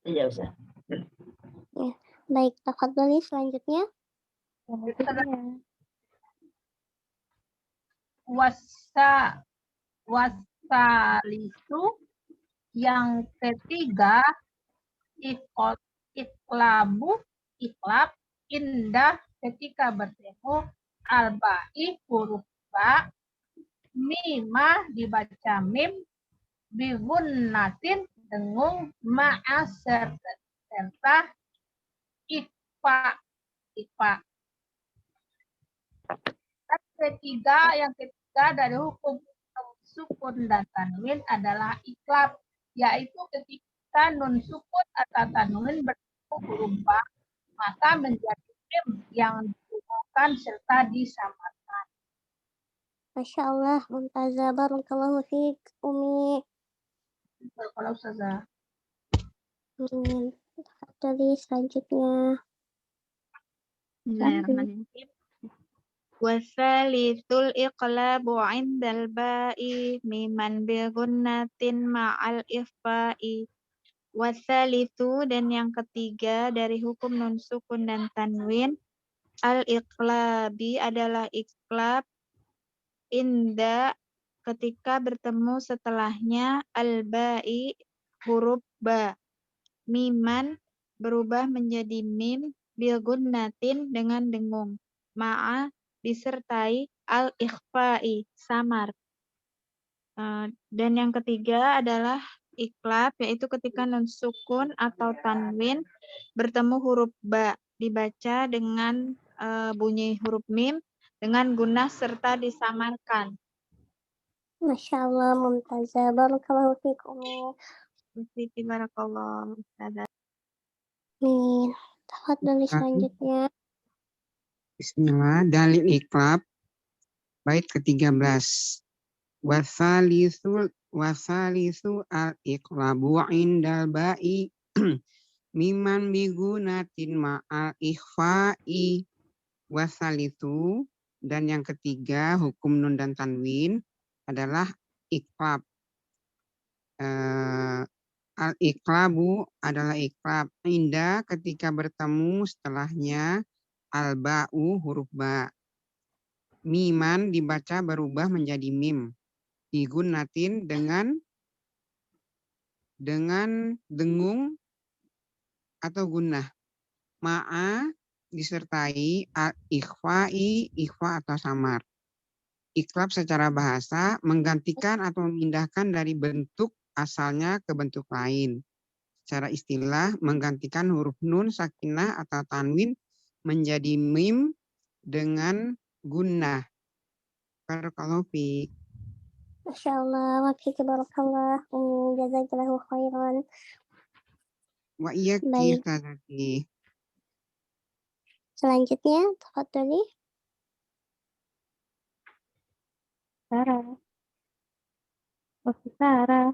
Iya usah. Baik, tafadhali selanjutnya. Wasalisu yang ketiga iklab indah ketika bertemu albai huruf ba mimah dibaca mim bigunnatin dengung ma'a serta ikfa. Yang ketiga dari hukum sukun dan tanwin adalah iklab, yaitu ketika nun sukun atau tanwin bertemu huruf ba maka menjadi mim yang dihubungkan serta disamarkan. Masya Allah, Mumtazah, barakallahu fiik, Umi. Barakallahu Ustazah. Tafadhali selanjutnya. Bismillahirrahmanirrahim. Wasalisul iqlabu indal ba'i miman bigunnatin ma'al iffa'i. Wasalisu dan yang ketiga dari hukum nun sukun dan tanwin al-iqlabi adalah iqlab inda ketika bertemu setelahnya al-ba'i huruf ba. Miman berubah menjadi mim bilgunnatin dengan dengung. Ma'a disertai al-ikhfa'i samar. Dan yang ketiga adalah iklab, yaitu ketika nun sukun atau tanwin bertemu huruf ba, dibaca dengan bunyi huruf mim dengan gunnah serta disamarkan. Masya Allah, Mumtazah, barakallahu fiik, Umi. Fiiki barakallah, Ustazah. Amin. Tafadhali selanjutnya. Bismillah, dalil iklab bait ke-13. Wasalisu al-iqlabu indal ba'i miman bigunatin ma'al ikhfa'i. Wasalisu dan yang ketiga hukum nun dan tanwin adalah iklab. Al-iklabu adalah iklab indah ketika bertemu setelahnya al-ba'u huruf ba. Miman dibaca berubah menjadi mim. Digunnatin dengan dengung atau gunnah. Ma'a disertai ikhfa'i, ikhfa atau samar. Iklab secara bahasa menggantikan atau memindahkan dari bentuk asalnya ke bentuk lain. Secara istilah menggantikan huruf nun sakinah atau tanwin menjadi mim dengan gunnah. Barakallahu fiik. Masya Allah, wa fiik barakallah, Umi, jazakallahu khairan. Wa iyyaki Baik. Ustazati. Selanjutnya, tafadhali. Sarah. Waktu Sarah.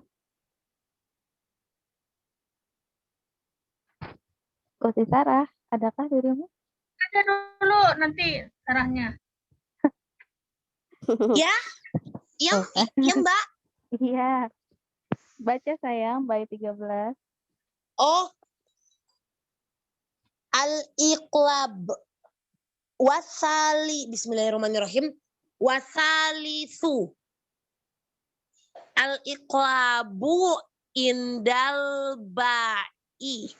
Waktu Sarah, adakah dirimu? Ada dulu nanti sarahnya. Ya, ya Mbak. Iya. Baca sayang, bait 13. Oh, al-iqlab wasali, bismillahirrahmanirrahim, wasalisu al-iqlabu indal ba'i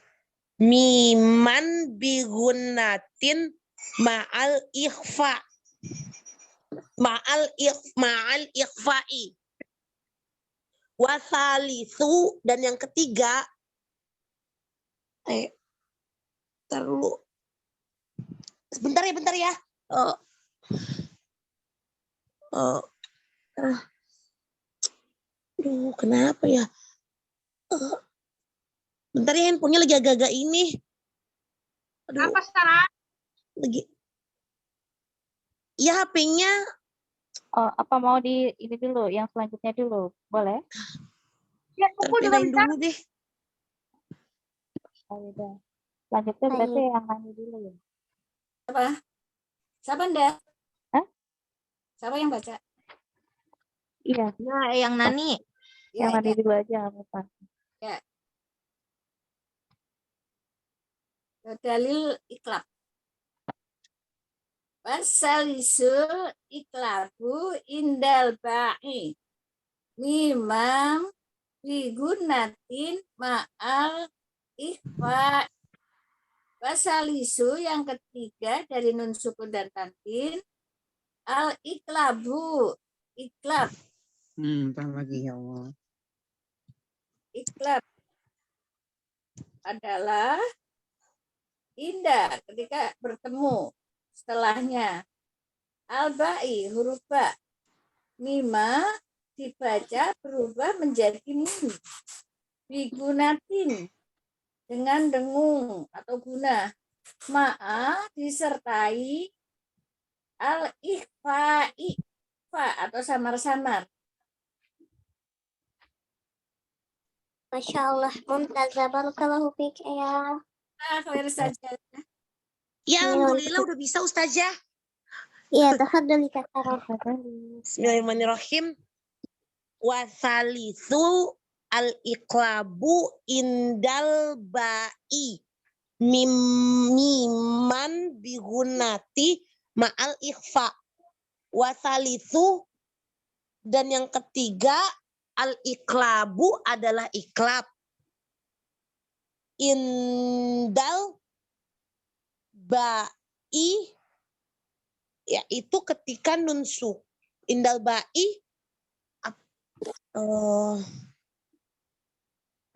miman bigunnatin ma'al ikhfa ma'al ikhfa'i. Wasalisu dan yang ketiga bentar dulu. Bentar ya. Kenapa ya? Bentar ya, handphonenya lagi agak-agak ini. Aduh. Apa Sarah? Lagi. Ya, HP-nya. Oh, apa mau di ini dulu, yang selanjutnya dulu? Boleh? Ya, tunggu juga bisa. Dulu deh. Oh, udah. Selanjutnya berarti yang nanya dulu ya. Siapa Nda? Hah? Siapa yang baca? Iya. Ya, yang Nani. Yang nanya dulu aja, nggak apa-apa. Ya. Dalil iklab. Wasalisul iklabu indal ba'i mimam bigunatin ma'al ikhfa. Wasalisu yang ketiga dari nun sukun dan tanwin al iklabu. Iklab. Bentar lagi ya Allah. Iklab adalah indah ketika bertemu setelahnya al-ba'i huruf ba, mima dibaca berubah menjadi mim, bigunatin dengan dengung atau guna, ma'a disertai al-ikhfa'i fa atau samar-samar. Masya Allah, Mumtazah, barakallahu fiik ya. Khair saja. Ya, alhamdulillah udah bisa Ustazah. Iya, tafadhali Kak Sarah. Bismillahirrahmanirrahim. Wasalisu al-iklabu indal ba'i miman bigunati ma'al ikhfa. Wasalisu dan yang ketiga al-iklabu adalah iklab. Indal ba'i yaitu ketika nunsuk. Indal ba'i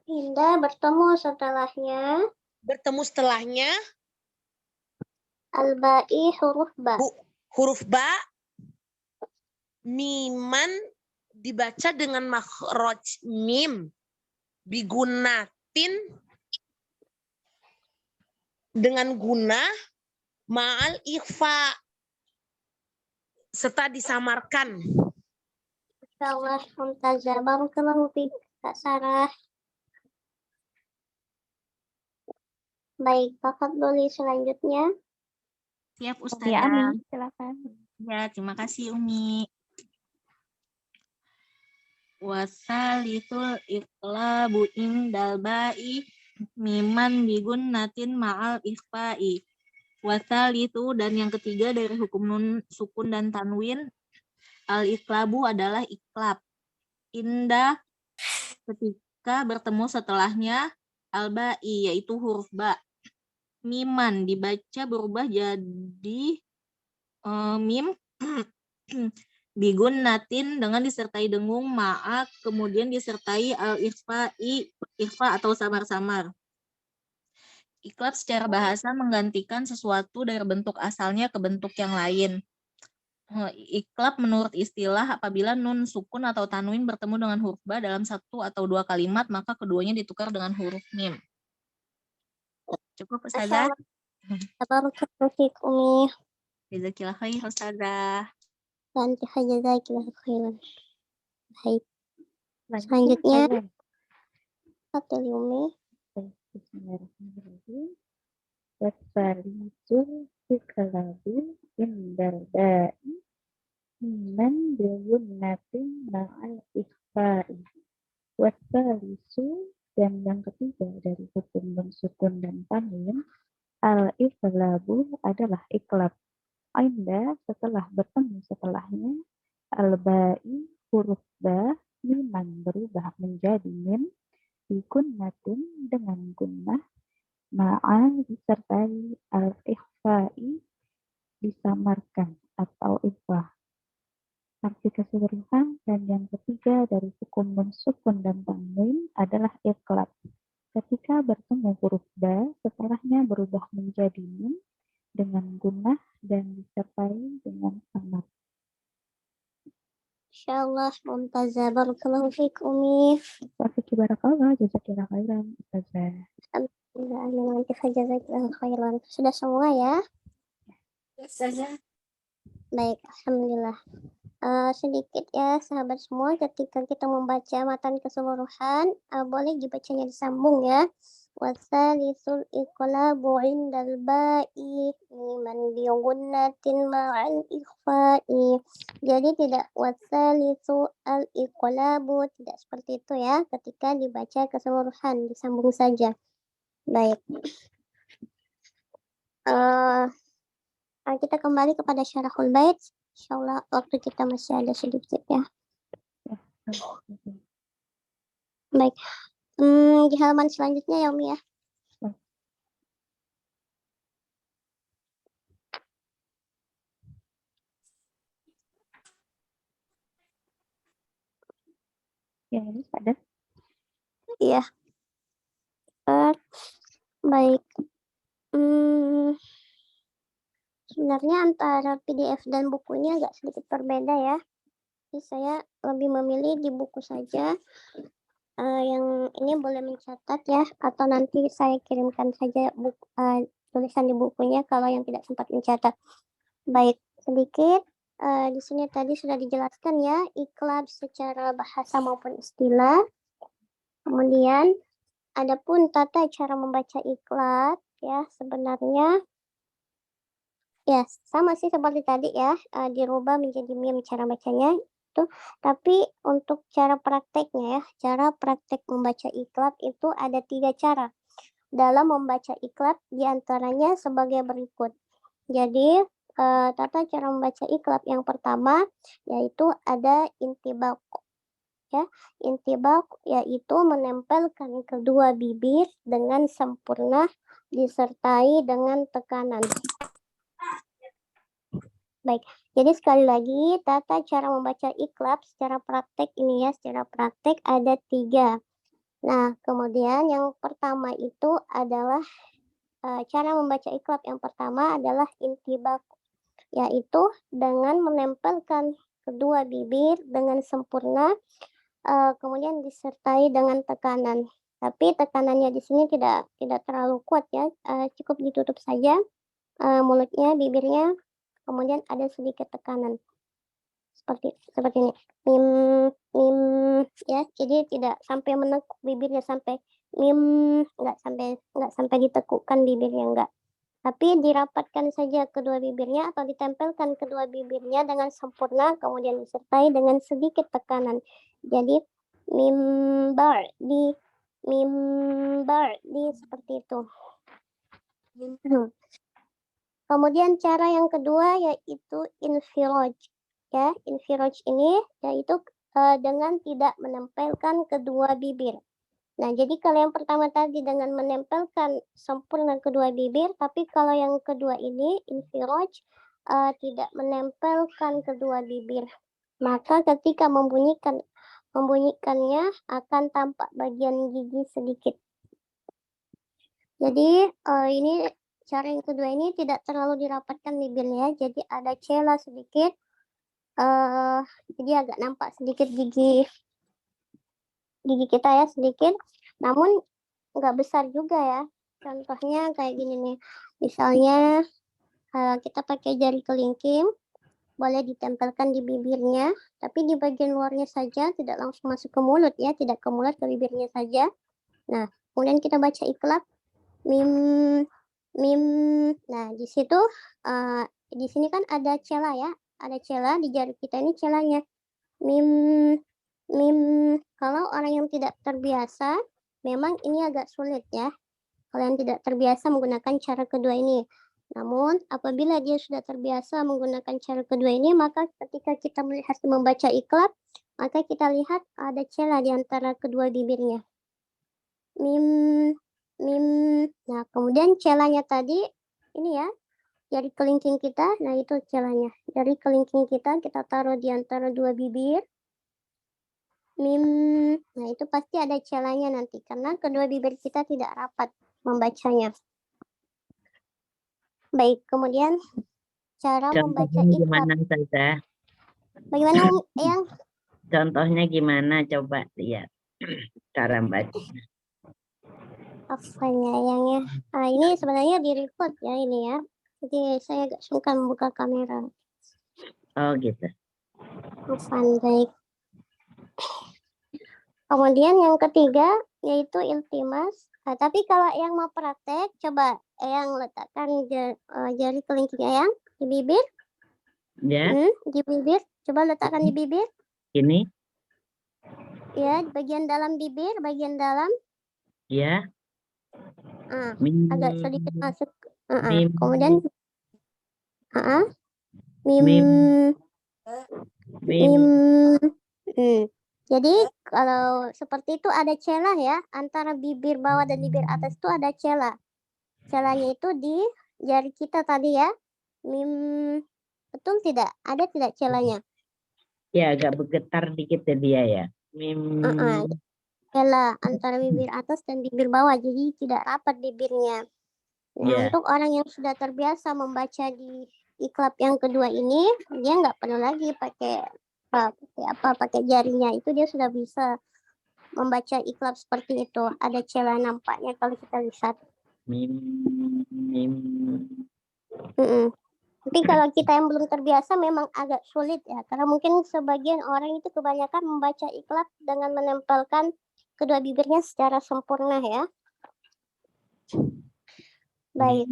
Indah bertemu setelahnya. Bertemu setelahnya. Al-ba'i huruf ba. Huruf ba. Miman dibaca dengan makhraj mim. Bigunatin dengan guna ma'al ikhfa serta disamarkan. Insyaallah, Mumtazah, barakallahu fiik Kak Sarah. Baik, tafadholi selanjutnya. Siap Ya, Ustazah. Ami, silakan. Ya, terima kasih Umi. Wasalisul iqlabu indal ba'i miman bigunnatin ma'al ikhfa'i. Wasalisu dan yang ketiga dari hukum nun sukun dan tanwin al iqlabu adalah iklab. Indah ketika bertemu setelahnya al ba'i yaitu huruf ba. Miman dibaca berubah jadi mim bigunnatin dengan disertai dengung ma'a kemudian disertai al ikhfa atau samar-samar. Iklab secara bahasa menggantikan sesuatu dari bentuk asalnya ke bentuk yang lain. Iklab menurut istilah apabila nun sukun atau tanwin bertemu dengan huruf ba dalam satu atau dua kalimat maka keduanya ditukar dengan huruf mim. Cukup Ustazah? Barakallahu fiik Umi. Jazakillah khair Ustazah. Nanti jazakillahu khairan. Baik. Selanjutnya, Selanjutnya, Fatuli Umi. Bismillahirrahmanirrahim. Wasalisul iklabu indal ba'i miman bigunnatin ma'al ikhfa'i. Wasalisu dan yang ketiga dari hukum nun sukun dan tanwin al-iklabu adalah iklab. Inda setelah bertemu setelahnya al-ba'i huruf ba miman berubah menjadi mim bigunnatin dengan gunnah ma'a disertai al-ikhfa'i disamarkan atau ikhfa. Arti keseluruhan dan yang ketiga dari hukum nun sukun dan tanwin adalah iklab. Ketika bertemu huruf ba, setelahnya berubah menjadi mim dengan gunnah dan disertai dengan samar. Insyaallah, Mumtazah, barakallahu fiik Umi. Wa fiki barakallah, jazakillah khairan Ustazah. Alhamdulillah, amin. Nanti jazakillahu khairan. Sudah semua ya? Ustazah. Baik, alhamdulillah. Sedikit ya sahabat semua, ketika kita membaca matan keseluruhan boleh dibacanya disambung ya. Wasalisul iqlabu indal ba'i liman bighunnatin ma'al ikhfa'i. Jadi tidak wasalisu al iqlabu, tidak seperti itu ya, ketika dibaca keseluruhan, disambung saja. Baik. Kita kembali kepada syarahul bait. Insyaallah waktu kita masih ada sedikit ya. Baik. Di halaman selanjutnya ya Umi ya. Ya, ini ada. Iya. Baik. Sebenarnya antara PDF dan bukunya agak sedikit berbeda ya. Jadi saya lebih memilih di buku saja. Yang ini boleh mencatat ya, atau nanti saya kirimkan saja tulisan di bukunya kalau yang tidak sempat mencatat. Baik, sedikit. Di sini tadi sudah dijelaskan ya, iqlab secara bahasa maupun istilah. Kemudian, adapun tata cara membaca iqlab ya, sebenarnya ya sama sih seperti tadi ya, dirubah menjadi mim cara bacanya itu. Tapi untuk cara prakteknya ya, cara praktek membaca iqlab itu ada 3 cara. Dalam membaca iqlab diantaranya sebagai berikut. Jadi tata cara membaca iqlab yang pertama yaitu ada intibaq. Ya, intibaq yaitu menempelkan kedua bibir dengan sempurna disertai dengan tekanan. Baik, jadi sekali lagi tata cara membaca iqlab secara praktek ini ya, secara praktek ada 3. Nah, kemudian yang pertama itu adalah cara membaca iqlab yang pertama adalah intibaq, yaitu dengan menempelkan kedua bibir dengan sempurna, kemudian disertai dengan tekanan. Tapi tekanannya di sini tidak terlalu kuat ya, cukup ditutup saja mulutnya, bibirnya. Kemudian ada sedikit tekanan seperti ini, mim ya, jadi tidak sampai menekuk bibirnya sampai mim, nggak sampai ditekukkan bibirnya, enggak, tapi dirapatkan saja kedua bibirnya atau ditempelkan kedua bibirnya dengan sempurna kemudian disertai dengan sedikit tekanan. Jadi mimbar di seperti itu. Kemudian cara yang kedua yaitu infiraj. Ya, infiraj ini yaitu dengan tidak menempelkan kedua bibir. Nah, jadi kalau yang pertama tadi dengan menempelkan sempurna kedua bibir, tapi kalau yang kedua ini infiraj tidak menempelkan kedua bibir. Maka ketika membunyikannya akan tampak bagian gigi sedikit. Jadi ini cara yang kedua ini tidak terlalu dirapatkan bibirnya, jadi ada celah sedikit, jadi agak nampak sedikit gigi kita ya, sedikit, namun nggak besar juga ya. Contohnya kayak gini nih, misalnya kita pakai jari kelingking, boleh ditempelkan di bibirnya, tapi di bagian luarnya saja, tidak langsung masuk ke mulut ya, tidak ke mulut, ke bibirnya saja. Nah, kemudian kita baca iqlab, mim. Nah, di situ di sini kan ada celah ya, ada celah di jari kita ini celahnya. Mim. Kalau orang yang tidak terbiasa, memang ini agak sulit ya. Kalau yang tidak terbiasa menggunakan cara kedua ini. Namun, apabila dia sudah terbiasa menggunakan cara kedua ini, maka ketika kita melihat membaca iqlab, maka kita lihat ada celah di antara kedua bibirnya. Mim. Nah, kemudian celahnya tadi ini ya, jari kelingking kita. Nah, itu celahnya. Jari kelingking kita taruh di antara dua bibir. Mim. Nah, itu pasti ada celahnya nanti karena kedua bibir kita tidak rapat membacanya. Baik, kemudian cara membaca iqlab. Gimana saja? Bagaimana yang? Contohnya gimana? Coba lihat cara membacanya. Apanya sayangnya? Ini sebenarnya di record ya ini ya. Jadi saya agak sungkan membuka kamera. Oh gitu. Baik. Kemudian yang ketiga yaitu iltimas Nah, tapi kalau yang mau praktek, coba yang letakkan jari kelingkingnya yang di bibir. Ya, Di bibir. Coba letakkan di bibir. ini. Ya, di bagian dalam bibir, bagian dalam. Ya. Agak sedikit masuk. Mim. Kemudian Mim. Mim. Jadi kalau seperti itu ada celah ya, antara bibir bawah dan bibir atas itu ada celah. Celahnya itu di jari kita tadi ya. Mim, betul tidak? Ada tidak celahnya? Ya, agak bergetar dikit ya dia ya. Mim. Celah antara bibir atas dan bibir bawah, jadi tidak rapat bibirnya. Nah, untuk orang yang sudah terbiasa membaca di iklab yang kedua ini, dia nggak perlu lagi pakai jarinya, itu dia sudah bisa membaca iklab seperti itu. Ada celah nampaknya kalau kita lihat. Tapi kalau kita yang belum terbiasa memang agak sulit ya, karena mungkin sebagian orang itu kebanyakan membaca iklab dengan menempelkan kedua bibirnya secara sempurna ya. Baik.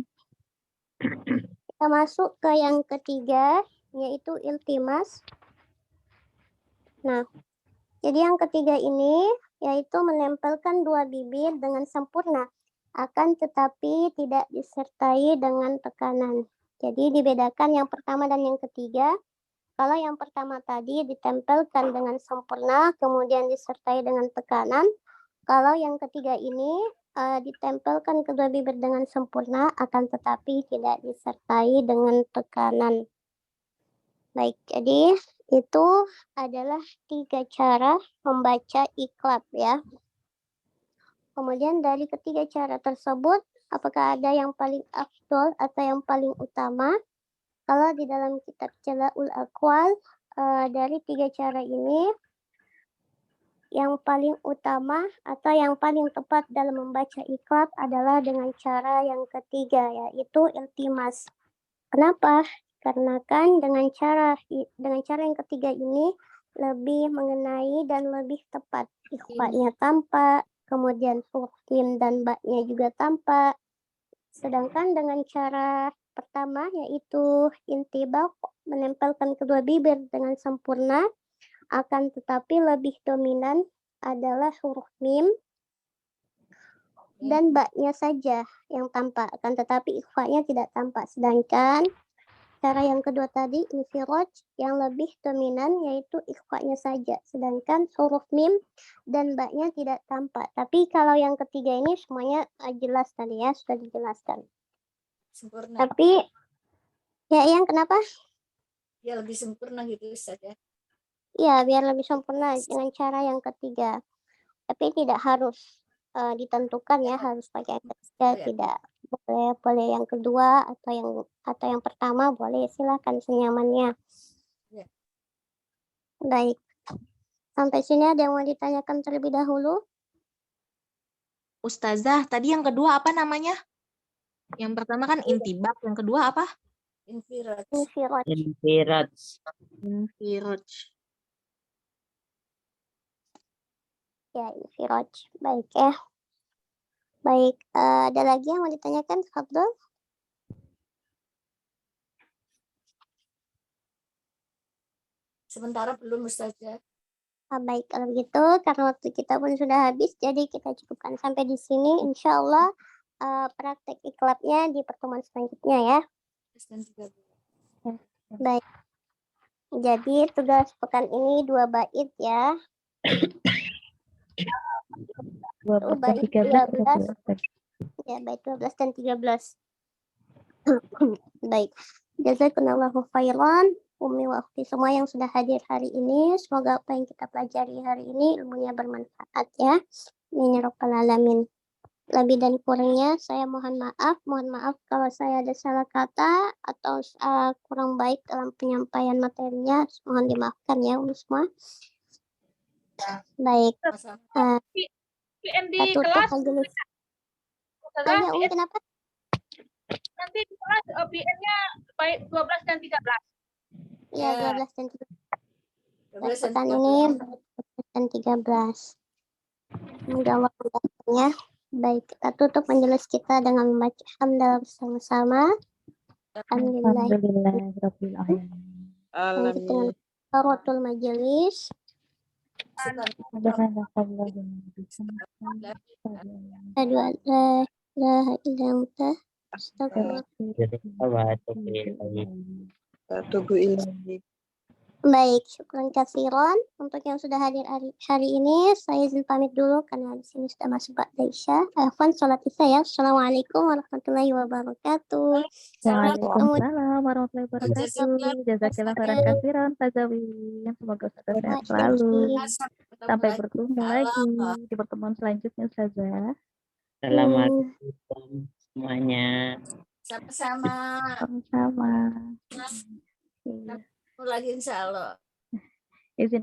Kita masuk ke yang ketiga, yaitu iltimas. Nah, jadi yang ketiga ini yaitu menempelkan dua bibir dengan sempurna, akan tetapi tidak disertai dengan tekanan. Jadi dibedakan yang pertama dan yang ketiga. Kalau yang pertama tadi ditempelkan dengan sempurna, kemudian disertai dengan tekanan. Kalau yang ketiga ini ditempelkan kedua bibir dengan sempurna, akan tetapi tidak disertai dengan tekanan. Baik, jadi itu adalah 3 cara membaca iklab ya. Kemudian dari ketiga cara tersebut, apakah ada yang paling afdol atau yang paling utama? Kalau di dalam kitab Jala'ul Aqwal, dari 3 cara ini, yang paling utama atau yang paling tepat dalam membaca iklab adalah dengan cara yang ketiga, yaitu iltimas. Kenapa? Karena kan dengan cara yang ketiga ini lebih mengenai dan lebih tepat. Ikhfa-nya tampak, kemudian huruf mim dan ba-nya juga tampak. Sedangkan dengan cara pertama yaitu intibaq, menempelkan kedua bibir dengan sempurna, akan tetapi lebih dominan adalah huruf mim dan ba-nya saja yang tampak, akan tetapi ikhfa-nya tidak tampak. Sedangkan cara yang kedua tadi, infiraj, yang lebih dominan yaitu ikhfa-nya saja, sedangkan huruf mim dan ba-nya tidak tampak. Tapi kalau yang ketiga ini semuanya jelas tadi ya, sudah dijelaskan. Sempurna. Tapi ya yang kenapa? Ya lebih sempurna gitu saja. Ya, biar lebih sempurna dengan cara yang ketiga. Tapi tidak harus ditentukan ya, harus pakai yang ketiga, tidak. Boleh yang kedua atau yang pertama, boleh, silakan senyamannya. Ya. Baik. Sampai sini ada yang mau ditanyakan terlebih dahulu? Ustazah, tadi yang kedua apa namanya? Yang pertama kan intibaq, yang kedua apa? Infiraj. Ya, infiraj. Baik ya. Baik, ada lagi yang mau ditanyakan, Abdul? Sementara belum, Ustazah. Baik, kalau begitu karena waktu kita pun sudah habis, jadi kita cukupkan sampai di sini. Insya Allah praktek iklabnya di pertemuan selanjutnya ya. Baik. Jadi tugas pekan ini 2 bait ya. Bait 12. Ya, bait 12 dan 13. Baik. Jazakumullahu khairan. Umi wa ukhti semua yang sudah hadir hari ini, semoga apa yang kita pelajari hari ini ilmunya bermanfaat ya. Amin ya rabbal alamin. Lebih dan kurangnya saya mohon maaf kalau saya ada salah kata atau kurang baik dalam penyampaian materinya, mohon dimaafkan ya Umi semua. Baik. PN di kelas. Tanya Umi kenapa? Nanti di kelas PN-nya baik 12 dan 13. Ya, 12 dan 13. Pekan ini 12 dan 13. Semoga Allah membantunya. Baik, kita tutup majelis kita dengan membaca hamdalah bersama-sama. Alhamdulillah. Alhamdulillahirabbil alamin. Lanjut dengan kafaratul majelis. Asyhadu an la ilaha illa anta astaghfiruka wa Atubu ilaik. Baik, syukran katsiran untuk yang sudah hadir hari ini. Saya izin pamit dulu karena di sini sudah masuk Ba'da Isya. Afwan sholat Isya ya. Assalamualaikum warahmatullahi wabarakatuh. Waalaikumsalam warahmatullahi wabarakatuh. Jazakallah khairan katsiran Tazawin. Semoga Ustazah sehat selalu. Sampai bertemu lagi di pertemuan selanjutnya Ustazah. Assalamualaikum semuanya. Sama-sama. Sama-sama. Ketemu lagi insya Allah. Izin